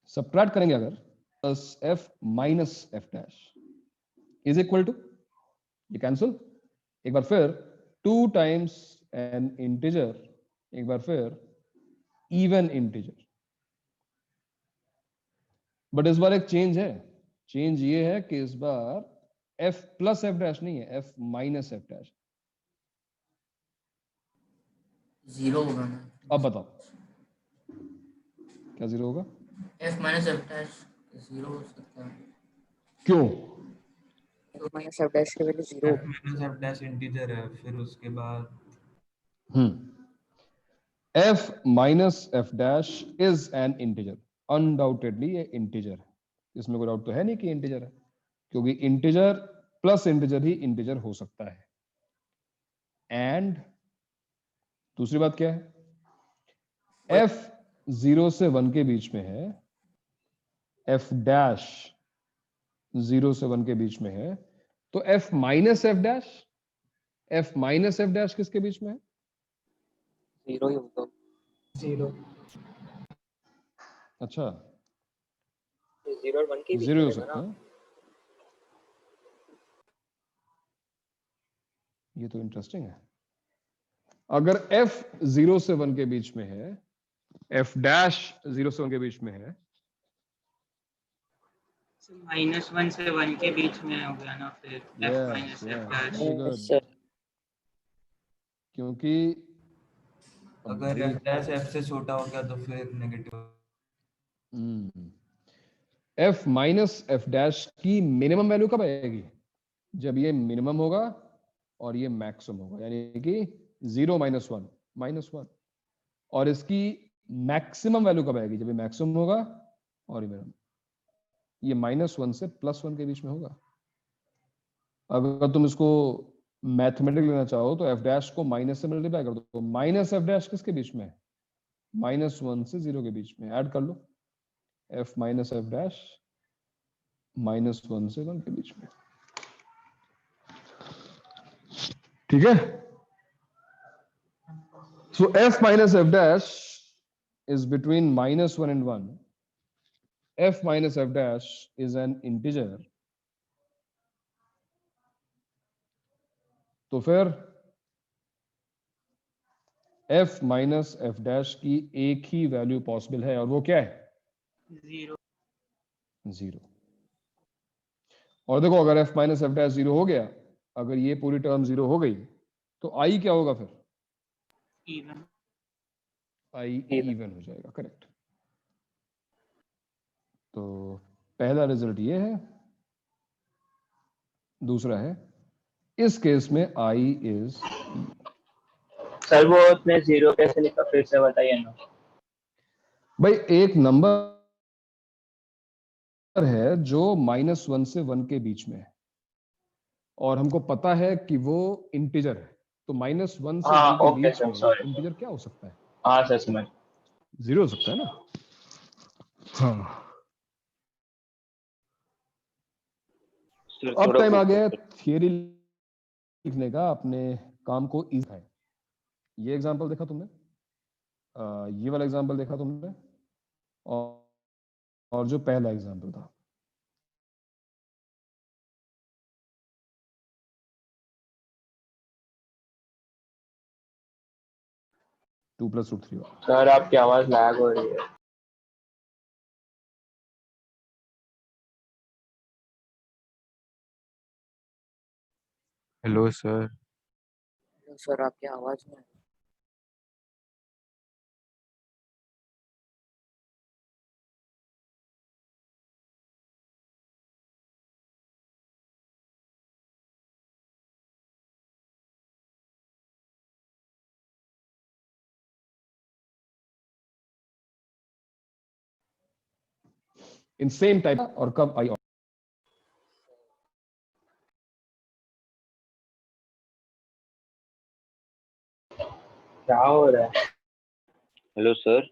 S1: सब्ट्रैक्ट करेंगे अगर, plus f minus f dash is equal to, ये कैंसिल, एक बार फिर 2 टाइम्स एन इंटीजर, एक बार फिर इवन इंटीजर। बट इस बार एक चेंज है, चेंज ये है कि इस बार f प्लस एफ डैश नहीं है, f माइनस एफ डैश।
S8: 0 होगा ना?
S1: अब बताओ क्या 0 होगा?
S8: f माइनस एफ डैश 0 हो सकता है।
S1: क्यों?
S4: तो माइनस एफ डैश की value 0
S3: f minus f dash integer है, फिर उसके बाद
S1: f minus f dash is an integer, undoubtedly ये इंटीजर है, इसमें कोई डाउट तो है नहीं कि इंटीजर है, क्योंकि इंटीजर प्लस इंटीजर ही इंटीजर हो सकता है। एंड दूसरी बात क्या है? f 0 से 1 के बीच में है, f डैश 0 से 1 के बीच में है, तो f minus f dash, f minus f dash किसके बीच में है?
S4: 0 ही होगा।
S11: 0
S1: अच्छा,
S4: 0 और 1 के बीच
S1: 0
S4: में
S1: हो
S4: रहेगा
S1: सकता
S4: ना।
S1: है, ये तो इंटरेस्टिंग है। अगर f 0 से 1 के बीच में है, f डैश 0 से 1 के बीच में है,
S9: -1 से 1 के बीच में हो गया ना, फिर f माइनस एफ डैश।
S1: क्योंकि
S3: अगर f डैश f से छोटा हो गया तो फिर negative.
S1: f minus f dash की मिनिमम वैल्यू कब आएगी? जब ये मिनिमम होगा और ये मैक्सिमम होगा, यानी कि 0 माइनस वन माइनस वन, और इसकी मैक्सिमम वैल्यू कब आएगी, जब ये मैक्सिमम होगा और ये -1 से +1 के बीच में होगा। अगर तुम इसको मैथमेटिकली लेना चाहो तो f डैश को माइनस से मल्टीप्लाई कर दो, तो माइनस f डैश किसके बीच में है, -1 से 0 के बीच में, ऐड कर लो, f माइनस f डैश -1 से 1 के बीच में, ठीक है। So f minus f dash is between -1 and 1. F minus f dash is an integer. तो फिर f minus f dash की एक ही वैल्यू पॉसिबल है, और वो क्या है, 0। और देखो अगर f minus f dash 0 हो गया, अगर ये पूरी टर्म 0 हो गई, तो i क्या होगा फिर,
S9: इवन,
S1: i इवन हो जाएगा, करेक्ट। तो पहला रिजल्ट ये है, दूसरा है इस केस में i इज,
S5: सर वो उसने 0 कैसे लिखा, फिर से बताइए ना।
S1: भाई एक नंबर है जो -1 से 1 के बीच में है, और हमको पता है कि वो इंटीजर है, तो -1 से 1 के
S5: ओके
S1: बीच
S5: सर,
S1: में
S5: सॉरी।
S1: इंटीजर क्या हो सकता है,
S5: हाँ सर समझ,
S1: 0 हो सकता है ना। हाँ, अब टाइम आ गया थियरी लिखने का, अपने काम को इजी है। ये एग्जांपल देखा तुमने, ये वाला एग्जांपल देखा तुमने, और जो पहला एग्जांपल था, two plus root three.
S5: Sir आपकी आवाज लैग हो रही है।
S10: Hello sir.
S6: सर आपकी आवाज नहीं,
S1: इन सेम टाइप, और कब आई,
S5: क्या हो रहा है?
S7: Hello sir.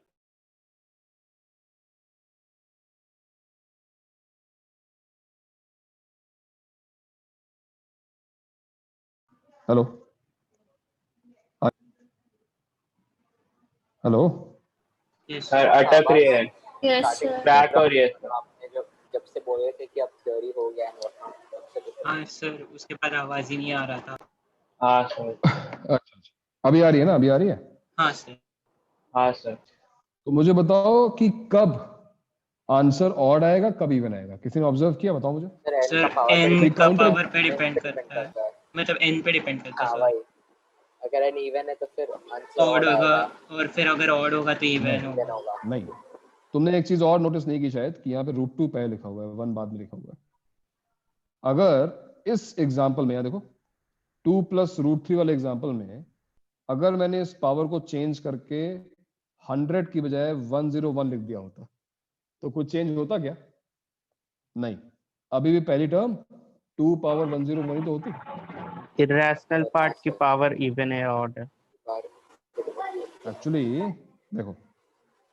S1: Hello hello,
S5: sir अटक रही है, क्रैक हो रही है।
S4: आपने जब से बोले थे कि अब थ्योरी हो गया है,
S9: हाँ सर, उसके बाद आवाज ही नहीं आ रहा था।
S5: हाँ सर।
S1: अच्छा, अभी आ रही है ना, अभी आ रही है।
S9: हाँ सर।
S5: हाँ सर।
S1: तो मुझे बताओ कि कब आंसर ऑड आएगा, कब इवन आएगा, किसी ने ऑब्जर्व किया, बताओ मुझे।
S9: सर n का पावर पे डिपेंड करता है, मतलब n पे डिपेंड करता है सर।
S4: अगर n इवन है तो फिर आंसर
S9: ऑड होगा, और फिर अगर ऑड होगा तो इवन होगा।
S1: नहीं, तुमने एक चीज और नोटिस नहीं की शायद, कि यहाँ पे √2 पहले लिखा हुआ है, 1 बाद में लिखा हुआ है। अगर इस एग्जांपल में, यहाँ देखो 2 प्लस √3 वाले एग्जांपल में, अगर मैंने इस पावर को चेंज करके 100 की बजाय 101 लिख दिया होता, तो कुछ चेंज होता क्या, नहीं, अभी भी पहली टर्म 2 पावर 101 ही तो होती।
S12: इरेशनल पार्ट की पावर इवन है, ऑड है।
S1: एक्चुअली देखो,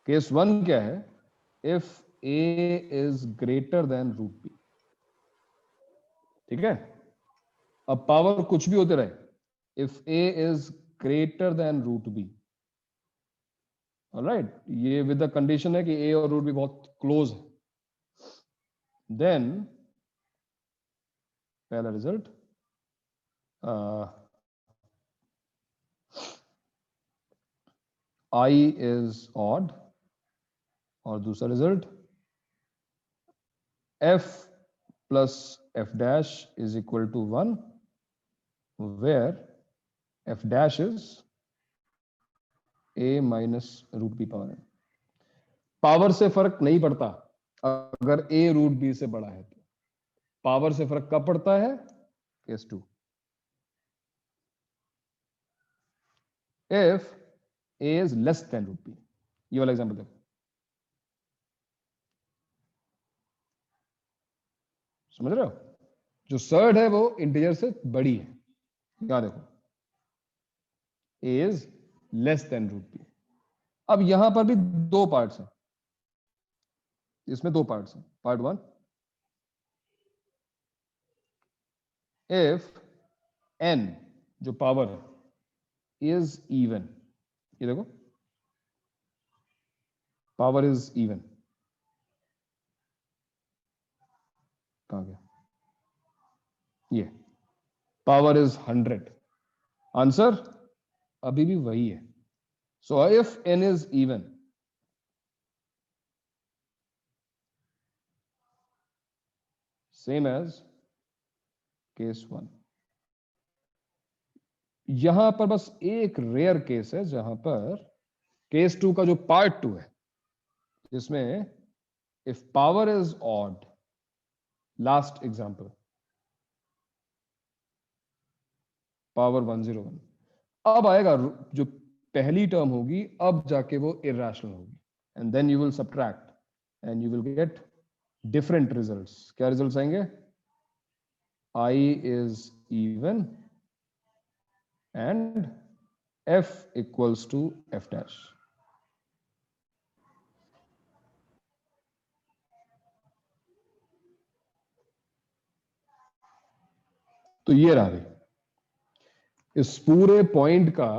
S1: केस 1 क्या है, if a is greater than √b, ठीक है। अब पावर कुछ भी होते रहे, if a is greater than √b, alright, ये विद द कंडीशन है कि a और √b बहुत क्लोज है, देन पहला रिजल्ट i इज ऑड, और दूसरा result f plus f dash is equal to 1, where f dash is a minus √b power. Power से फर्क नहीं पड़ता अगर a √b से बड़ा है, तो पावर से फर्क कब पड़ता है, case 2। if a is less than root p. ये वाला एग्जांपल देखो, समझ रहे हो? जो सर्ड है वो इंटीजर से बड़ी है, यहां देखो a is less than root p. अब यहां पर भी दो पार्ट्स हैं, इसमें दो पार्ट्स हैं. पार्ट वन, if n जो पावर है is even, ये देखो पावर इज इवन, कहां गया ये, पावर इज 100, आंसर अभी भी वही है. So if n is even, same as case 1. यहां पर बस एक रेयर केस है जहां पर केस 2 का जो पार्ट 2 है, जिसमें if power is odd, last example power 101, अब आएगा जो पहली टर्म होगी, अब जाके वो इरैशनल होगी, and then you will subtract and you will get different results. क्या रिजल्ट्स आएंगे? I is even and f equals to f dash. तो ये रहा भाई, इस पूरे पॉइंट का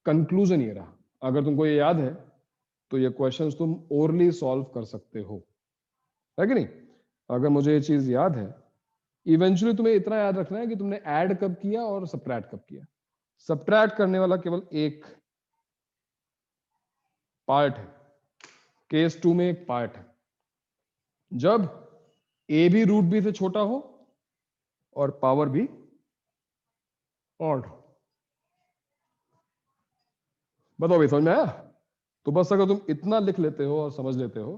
S1: कंक्लूजन ये रहा. अगर तुमको ये याद है तो ये क्वेश्चंस तुम ओरली सॉल्व कर सकते हो, है कि नहीं? अगर मुझे ये चीज याद है, इवेंचुअली तुम्हें इतना याद रखना है कि तुमने ऐड कब किया और सब्ट्रैक्ट कब किया. सब्ट्रैक्ट करने वाला केवल एक पार्ट है, केस 2 में एक पार्ट है, जब a भी रूट b से छोटा हो और पावर भी ऑड हो. बताओ भाई, समझ में आया? तो बस अगर तुम इतना लिख लेते हो और समझ लेते हो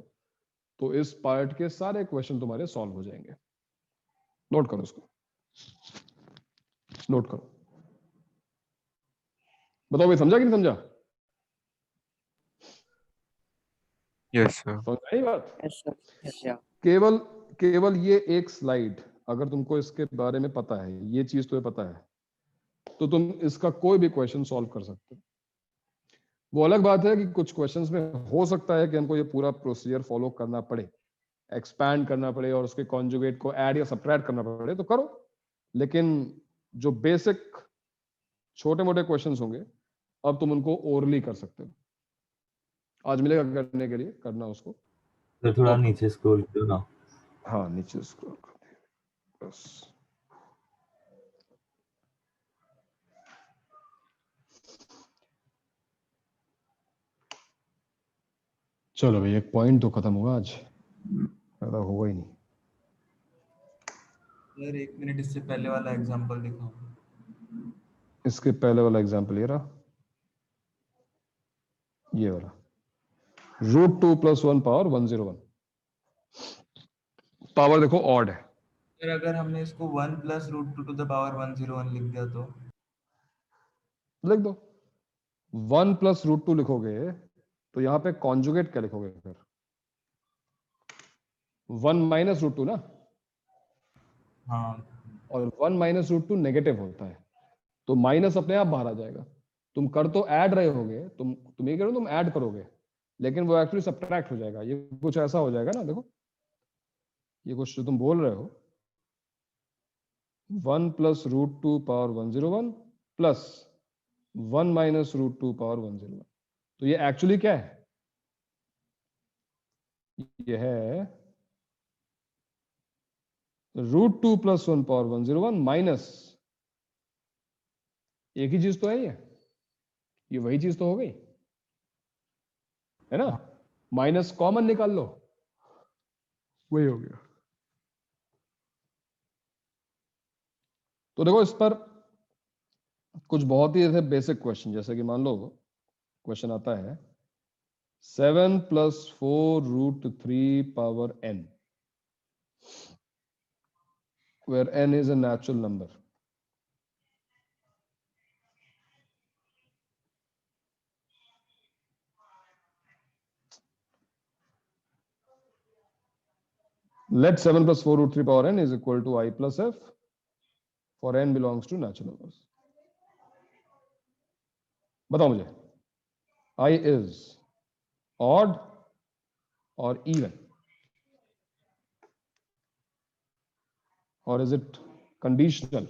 S1: तो इस पार्ट के सारे क्वेश्चन तुम्हारे सॉल्व हो जाएंगे. नोट करो इसको, नोट करो. बताओ भाई, समझा कि नहीं समझा?
S10: Yes sir.
S1: समझ आई बात?
S6: Yes sir. Yes sir.
S1: केवल ये एक स्लाइड अगर तुमको इसके बारे में पता है, ये चीज तुम्हें पता है, तो तुम इसका कोई भी क्वेश्चन सॉल्व कर सकते हो. वो अलग बात है कि कुछ क्वेश्चंस में हो सकता है कि हमको ये पूरा प्रोसीजर फॉलो करना पड़े, एक्सपैंड करना पड़े और उसके कॉन्जुगेट को ऐड या सब्ट्रैक्ट करना पड़े, तो करो. लेकिन जो बेसिक छोटे मोटे क्वेश्चंस होंगे, अब तुम उनको ओरली कर सकते हो. आज मिलेगा करने के लिए, करना उसको.
S13: तो थोड़ा नीचे स्क्रॉल करो ना.
S1: हाँ, नीचे स्क्रॉल करो बस. चलो भाई, एक पॉइंट तो खत्म हुआ आज, ज्यादा होगा ही नहीं.
S3: सर 1 मिनट, इससे पहले वाला एग्जांपल दिखाओ.
S1: इसके पहले वाला एग्जांपल ये रहा, ये वाला √2 + 1 पावर 101. पावर देखो ऑड है.
S3: सर अगर हमने इसको 1 + √2 to the power 101 लिख दिया तो
S1: लिख दो. 1 + √2 लिखोगे तो यहां पे कॉन्जुगेट क्या लिखोगे फिर? 1 - √2 ना.
S3: हाँ,
S1: और 1 - √2 नेगेटिव होता है, तो माइनस अपने आप बाहर आ जाएगा. तुम कर तो ऐड रहे होगे, तुम ये करो, तुम ऐड करोगे, लेकिन वो एक्चुअली सब्ट्रैक्ट हो जाएगा. ये कुछ ऐसा हो जाएगा ना, देखो ये कुछ जो तुम बोल रहे हो, 1 + √2 पावर 101 प्लस 1 - √2 पावर 101. तो ये एक्चुअली क्या है? ये है √2 + 1 पावर 101 माइनस, एक ही चीज तो है ये वही चीज तो हो गई है ना. माइनस कॉमन निकाल लो, वही हो गया. तो देखो, इस पर कुछ बहुत ही ऐसे बेसिक क्वेश्चन, जैसे कि मान लो क्वेश्चन आता है 7 + 4 √3 power n, where n is a natural number. Let 7 plus 4 root 3 power n is equal to I plus f for n belongs to natural numbers. बताओ मुझे, I is odd or even, or is it conditional?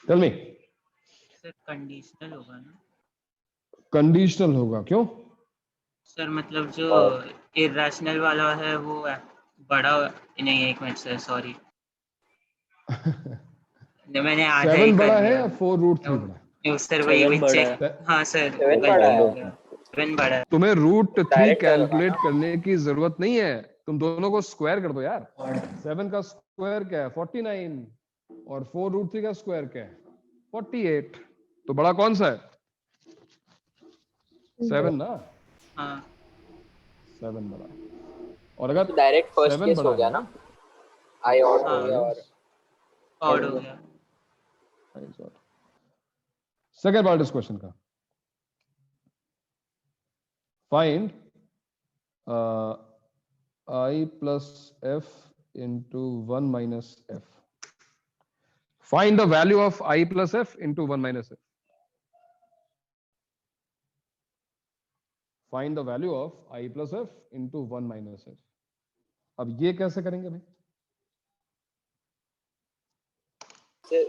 S1: Tell me.
S9: Sir conditional होगा ना?
S1: कंडीशनल होगा, क्यों?
S9: सर मतलब जो इरेशनल वाला है वो बड़ा नहीं है, एक मिनट सर, सॉरी मैंने आधा ही
S1: 7 बड़ा
S9: कर
S1: है
S9: लिया।
S1: या 4 रूट 3 बड़ा है?
S9: सर वही
S6: बड़ा
S9: चेक। हाँ सर
S4: 7 बड़ा है।
S9: 7 बड़ा है।
S1: तुम्हें रूट 3
S4: Direct होगा
S1: कैलकुलेट
S4: ना?
S1: करने की जरूरत नहीं है, तुम दोनों को स्क्वायर कर दो यार। 7 का स्क्वायर क्या है? 49, और 4 रूट 3 का स्क्वायर क्या है? 48। तो बड़ा कौन सा है? 7 ना?
S9: हाँ
S1: 7 बड़ा है। और अगर
S4: तो डायरेक्ट फर्स्ट
S1: 7
S4: केस हो
S1: बड़ा
S4: गया
S1: है
S4: ना, आई ऑड हो
S9: हाँ।
S4: गया और
S9: ऑड हो गया।
S1: सेकंड पार्ट इस क्वेश्चन का, find I plus f into 1 minus f. Find the value of I plus f into 1 minus f. Find the value of I plus f into 1 minus f. अब ये कैसे करेंगे भाई?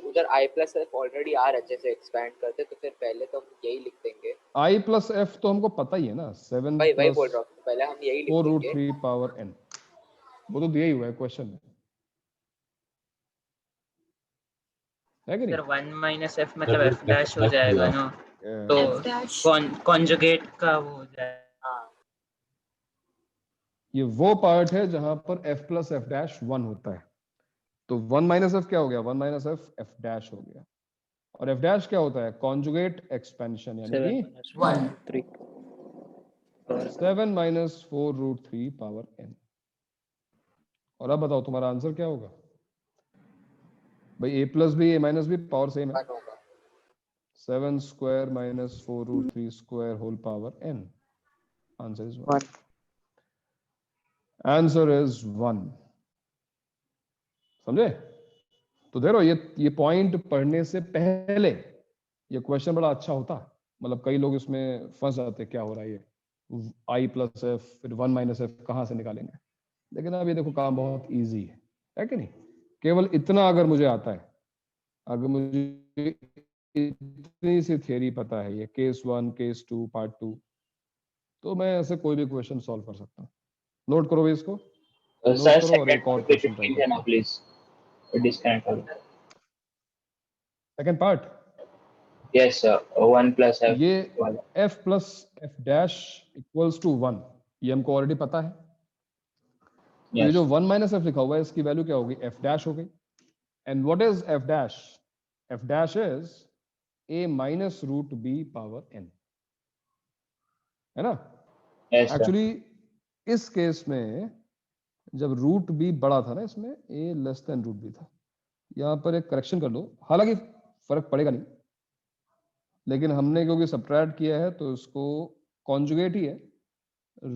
S4: उधर i plus f ऑलरेडी आ रहा है, जैसे एक्सपैंड करते तो फिर पहले तो हम यही लिख देंगे।
S1: I plus f तो हमको पता ही है ना, 7
S4: वही
S1: plus
S4: बोल रहा हूँ, पहले हम यही लिख
S1: 4 root
S4: देंगे।
S1: 3 power n, वो तो दिया ही हुआ है क्वेश्चन में, है कि नहीं?
S9: सर 1 माइनस एफ मतलब एफ डैश हो जाएगा ना, तो कॉन्जुगेट का वो हो जाएगा।
S4: हाँ
S1: ये वो पार्ट है जहां पर f plus f dash 1 होता है, तो 1 minus f क्या हो गया? 1 minus f f dash हो गया, और f dash क्या होता है? कॉन्जुगेट एक्सपेंशन, यानी
S6: 7
S1: कि
S6: minus 1 3
S1: 7 minus 4 root 3 power n। और अब बताओ तुम्हारा आंसर क्या होगा भाई? a plus b a minus b power same है,
S4: 1 होगा।
S1: 7 square minus 4 root 3 square whole power n। Answer is 1।
S6: 1
S1: answer is 1। समझे? तो देखो ये पॉइंट पढ़ने से पहले ये क्वेश्चन बड़ा अच्छा होता, मतलब कई लोग इसमें फंस जाते, क्या हो रहा है ये, i plus f फिर 1 minus f कहाँ से निकालेंगे? लेकिन अब ये देखो काम बहुत इजी है कि नहीं? केवल इतना अगर मुझे आता है, अगर मुझे इतनी सी थियरी पता है, ये केस 1 केस 2 पार्ट 2, तो मैं ऐसे कोई भी क्वेश्चन सॉल्व कर सकता हूँ। नोट करो भाई इसको,
S5: सर
S1: नोट करो और एक और
S5: सेकंड
S1: क्वेश्चन ट्राई
S5: रिपीट
S1: करते
S5: ना
S1: हैं।
S5: प्लीज, डिस्कनेक्ट हो गया।
S1: Second part,
S5: yes sir, 1 plus f
S1: ये
S5: वाला।
S1: f plus f dash equals to 1, ये हमको ऑलरेडी पता है। तो ये
S5: यस
S1: जो 1 माइनस एफ लिखा हुआ है, इसकी वैल्यू क्या होगी? f dash हो गई। And what is f dash? f dash is a minus root b power n, है ना?
S5: यस सर,
S1: एक्चुअली इस केस में जब रूट b बड़ा था ना, इसमें a less than root b था। यहाँ पर एक करेक्शन कर लो, हालांकि फर्क पड़ेगा नहीं, लेकिन हमने क्योंकि सब्ट्रैक्ट किया है तो इसको कॉन्जुगेट ही है,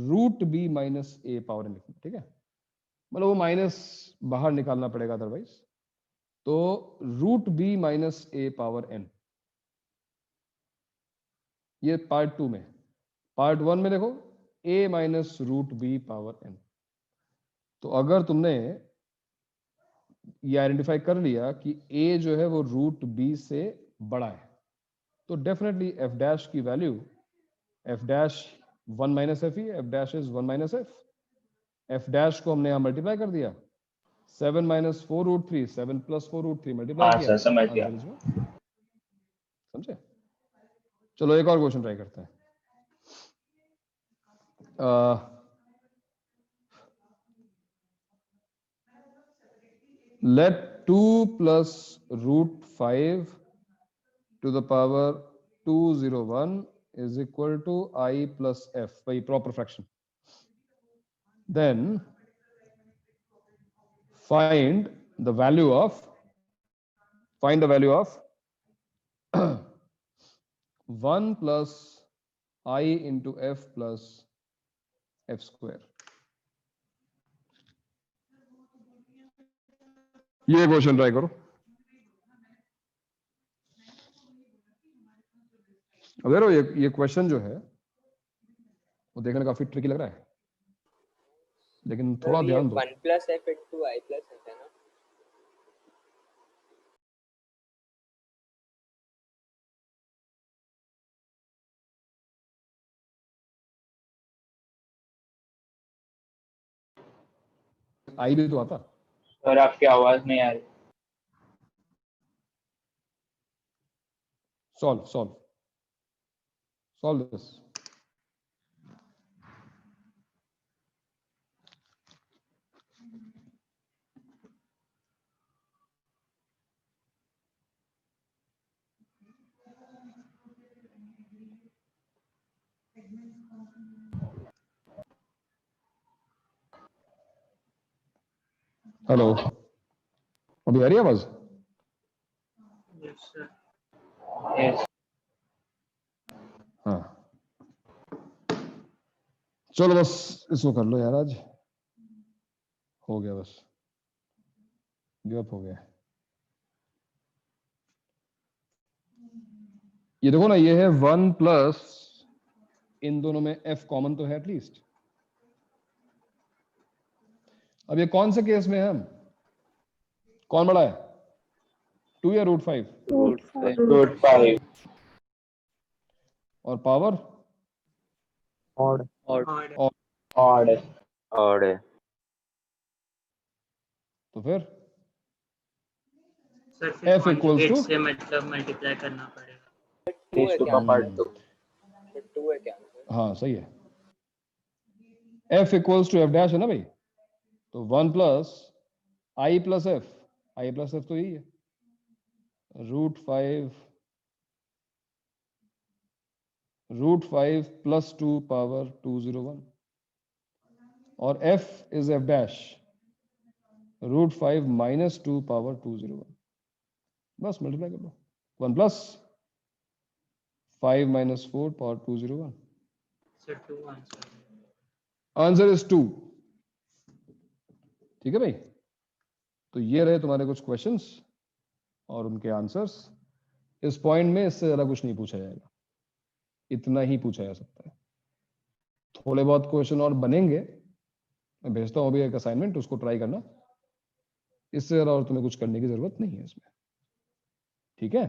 S1: root b minus a power n लिखना, ठीक है? मतलब वो माइनस बाहर निकालना पड़ेगा अदरवाइज। तो root b minus a power n, ये पार्ट 2 में। पार्ट 1 में देखो a minus root b power n। तो अगर तुमने ये आइडेंटिफाई कर लिया कि a जो है वो रूट b से बड़ा है, तो डेफिनेटली f डैश की value, f dash 1 minus f ही, f dash is 1 minus f. f dash को हमने यहाँ मल्टीप्लाई कर दिया, 7 minus 4 root 3, 7 plus 4 root 3 multiply
S5: हाँ
S1: किया,
S5: सर समझ गया।
S1: Answer is 1। समझे? चलो एक और क्वेश्चन ट्राई करते हैं। Let 2 plus root 5 to the power 201 is equal to I plus f by proper fraction. Then find the value of 1 plus I into f plus F square. ये क्वेश्चन ट्राई करो। अब ये क्वेश्चन जो है वो देखने काफी ट्रिकी लग रहा है, लेकिन थोड़ा
S4: ये
S1: ध्यान दो।
S4: 1 प्लस एफ इंटू आई प्लस एफ है ना?
S1: आई भी तो आता।
S5: सर आपकी आवाज नहीं आ रही।
S1: Solve this. हेलो, अभी आ रही है आवाज?
S9: Yes sir.
S5: यस
S1: हाँ, चलो बस इसको कर लो यार, आज हो गया, बस गिव अप हो गया। ये देखो ना, ये है 1 प्लस, इन दोनों में f कॉमन तो है एटलीस्ट। अब ये कौन से केस में है हम, कौन बड़ा है, 2 या √5?
S5: √5
S1: और पावर
S12: Odd.
S5: ऑड
S2: और है
S1: तो फिर
S9: सर फिर
S1: f इक्वल्स
S9: कॉन्जुगेट
S1: टू,
S9: से मतलब मल्टीप्लाई करना पड़ेगा।
S4: 2 है क्या?
S5: पार्ट 2
S4: फिर 2 है क्या?
S1: हाँ सही है, f equals to f dash है ना भाई, तो 1 plus i plus f, i plus f तो यही है, √5 प्लस 2 पावर 201, और f is f dash √5 minus 2 power 201, बस मल्टीप्लाई कर लो। 1 plus 5 minus 4 power 201,
S9: sir 2 answer.
S1: Answer is 2। ठीक है भाई, तो ये रहे तुम्हारे कुछ क्वेश्चंस और उनके आंसर्स। इस पॉइंट में इससे ज्यादा कुछ नहीं पूछा जाएगा, इतना ही पूछा जा सकता है। थोड़े बहुत क्वेश्चन और बनेंगे, मैं भेजता हूँ अभी एक असाइनमेंट, उसको ट्राई करना, इससे ज्यादा और तुम्हें कुछ करने की जरूरत नहीं है इसमें। ठीक है,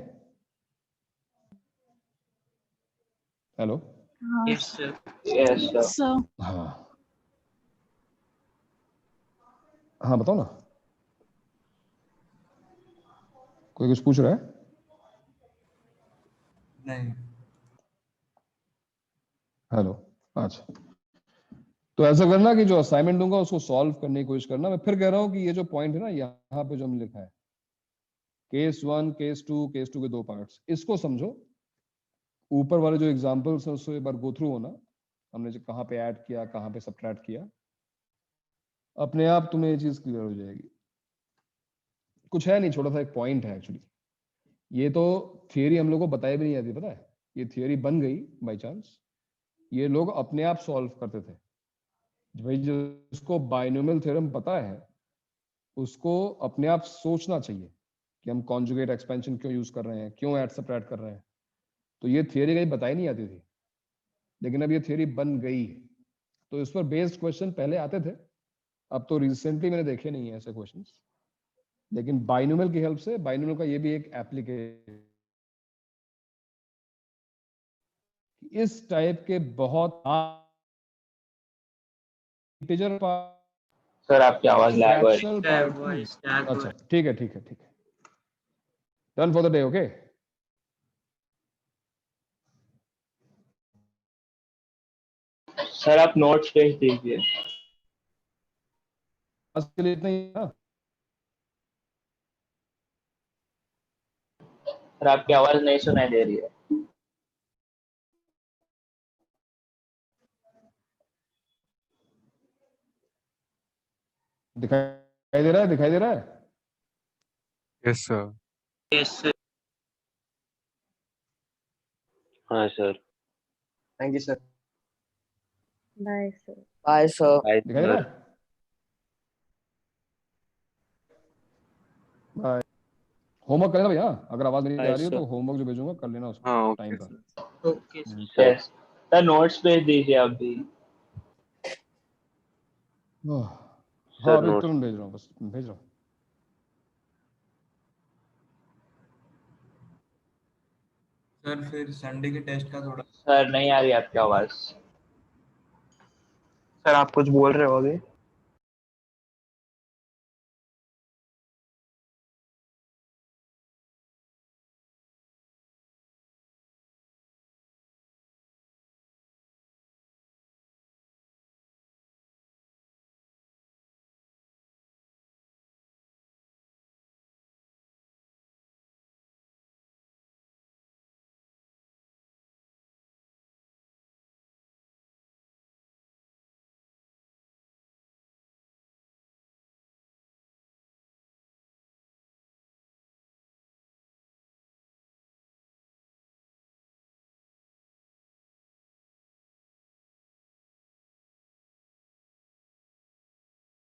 S1: hello,
S9: yes sir.
S5: Yes sir
S1: हाँ हाँ बताओ ना, कोई कुछ पूछ रहा है?
S3: नहीं।
S1: हेलो, अच्छा, तो ऐसा करना कि जो असाइनमेंट दूंगा उसको सॉल्व करने की कोशिश करना। मैं फिर कह रहा हूँ कि ये जो पॉइंट है ना, यहाँ पे जो हमने लिखा है, केस 1 केस 2 केस 2 के 2 पार्ट्स, इसको समझो। ऊपर वाले जो एग्जांपल्स हैं उसको एक बार गो थ्रू होना, हमने जो कहाँ पे ऐड किया, कहाँ पे सब्ट्रैक्ट किया, अपने आप तुम्हें ये चीज क्लियर हो जाएगी। कुछ है नहीं, छोटा सा एक पॉइंट है एक्चुअली। ये तो थियरी हम लोग को बताई भी नहीं आती, पता है, ये थियरी बन गई बाय चांस, ये लोग अपने आप सॉल्व करते थे भाई। जिसको बाइनोमियल थ्योरम पता है उसको अपने आप सोचना चाहिए कि हम कॉन्जुगेट एक्सपेंशन क्यों यूज कर रहे हैं, क्यों ऐड सब्ट्रैक्ट कर रहे हैं। तो ये थियरी कहीं बताई नहीं आती थी, लेकिन अब ये थियरी बन गई। तो इस पर बेस्ड क्वेश्चन पहले आते थे, अब तो रिसेंटली मैंने देखे नहीं है ऐसे क्वेश्चंस, लेकिन बाइनोमियल की हेल्प से, बाइनोमियल का ये भी एक एप्लीकेशन, इस टाइप के बहुत इंटीजर
S5: सर आपकी आवाज लैग हो रही है।
S1: Fractional part. अच्छा ठीक है ठीक है ठीक है, done for the day, okay.
S5: Sir आप नोट्स भेज दीजिए।
S1: आज के लिए इतना ही है ना?
S5: सर आपकी आवाज नहीं सुनाई दे रही है।
S1: दिखाई दे रहा है, दिखाई दे रहा है?
S10: Yes sir.
S9: Yes sir.
S7: हाँ sir.
S12: Thank you, sir.
S14: Bye sir.
S4: Bye sir.
S7: Bye
S1: दिखाई दे रहा
S7: सर।
S1: है? बाय। होमवर्क कर लेना भैया, अगर आवाज नहीं
S6: Bye,
S1: आ रही हो
S6: sir.
S1: तो होमवर्क जो भेजूंगा कर लेना उसको
S10: हाँ
S1: टाइम
S10: ओके
S1: पर।
S10: Sir.
S9: Okay sir.
S7: Sir
S5: yes sir, notes भेज दीजिए अभी।
S1: हाँ
S7: सर
S1: अभी
S7: नोट
S1: तुरंत भेज रहा हूँ, बस भेज रहा हूँ।
S3: सर फिर संडे के टेस्ट का थोड़ा
S5: सर नहीं आ रही आपकी आवाज।
S12: सर आप कुछ बोल रहे हो अभी?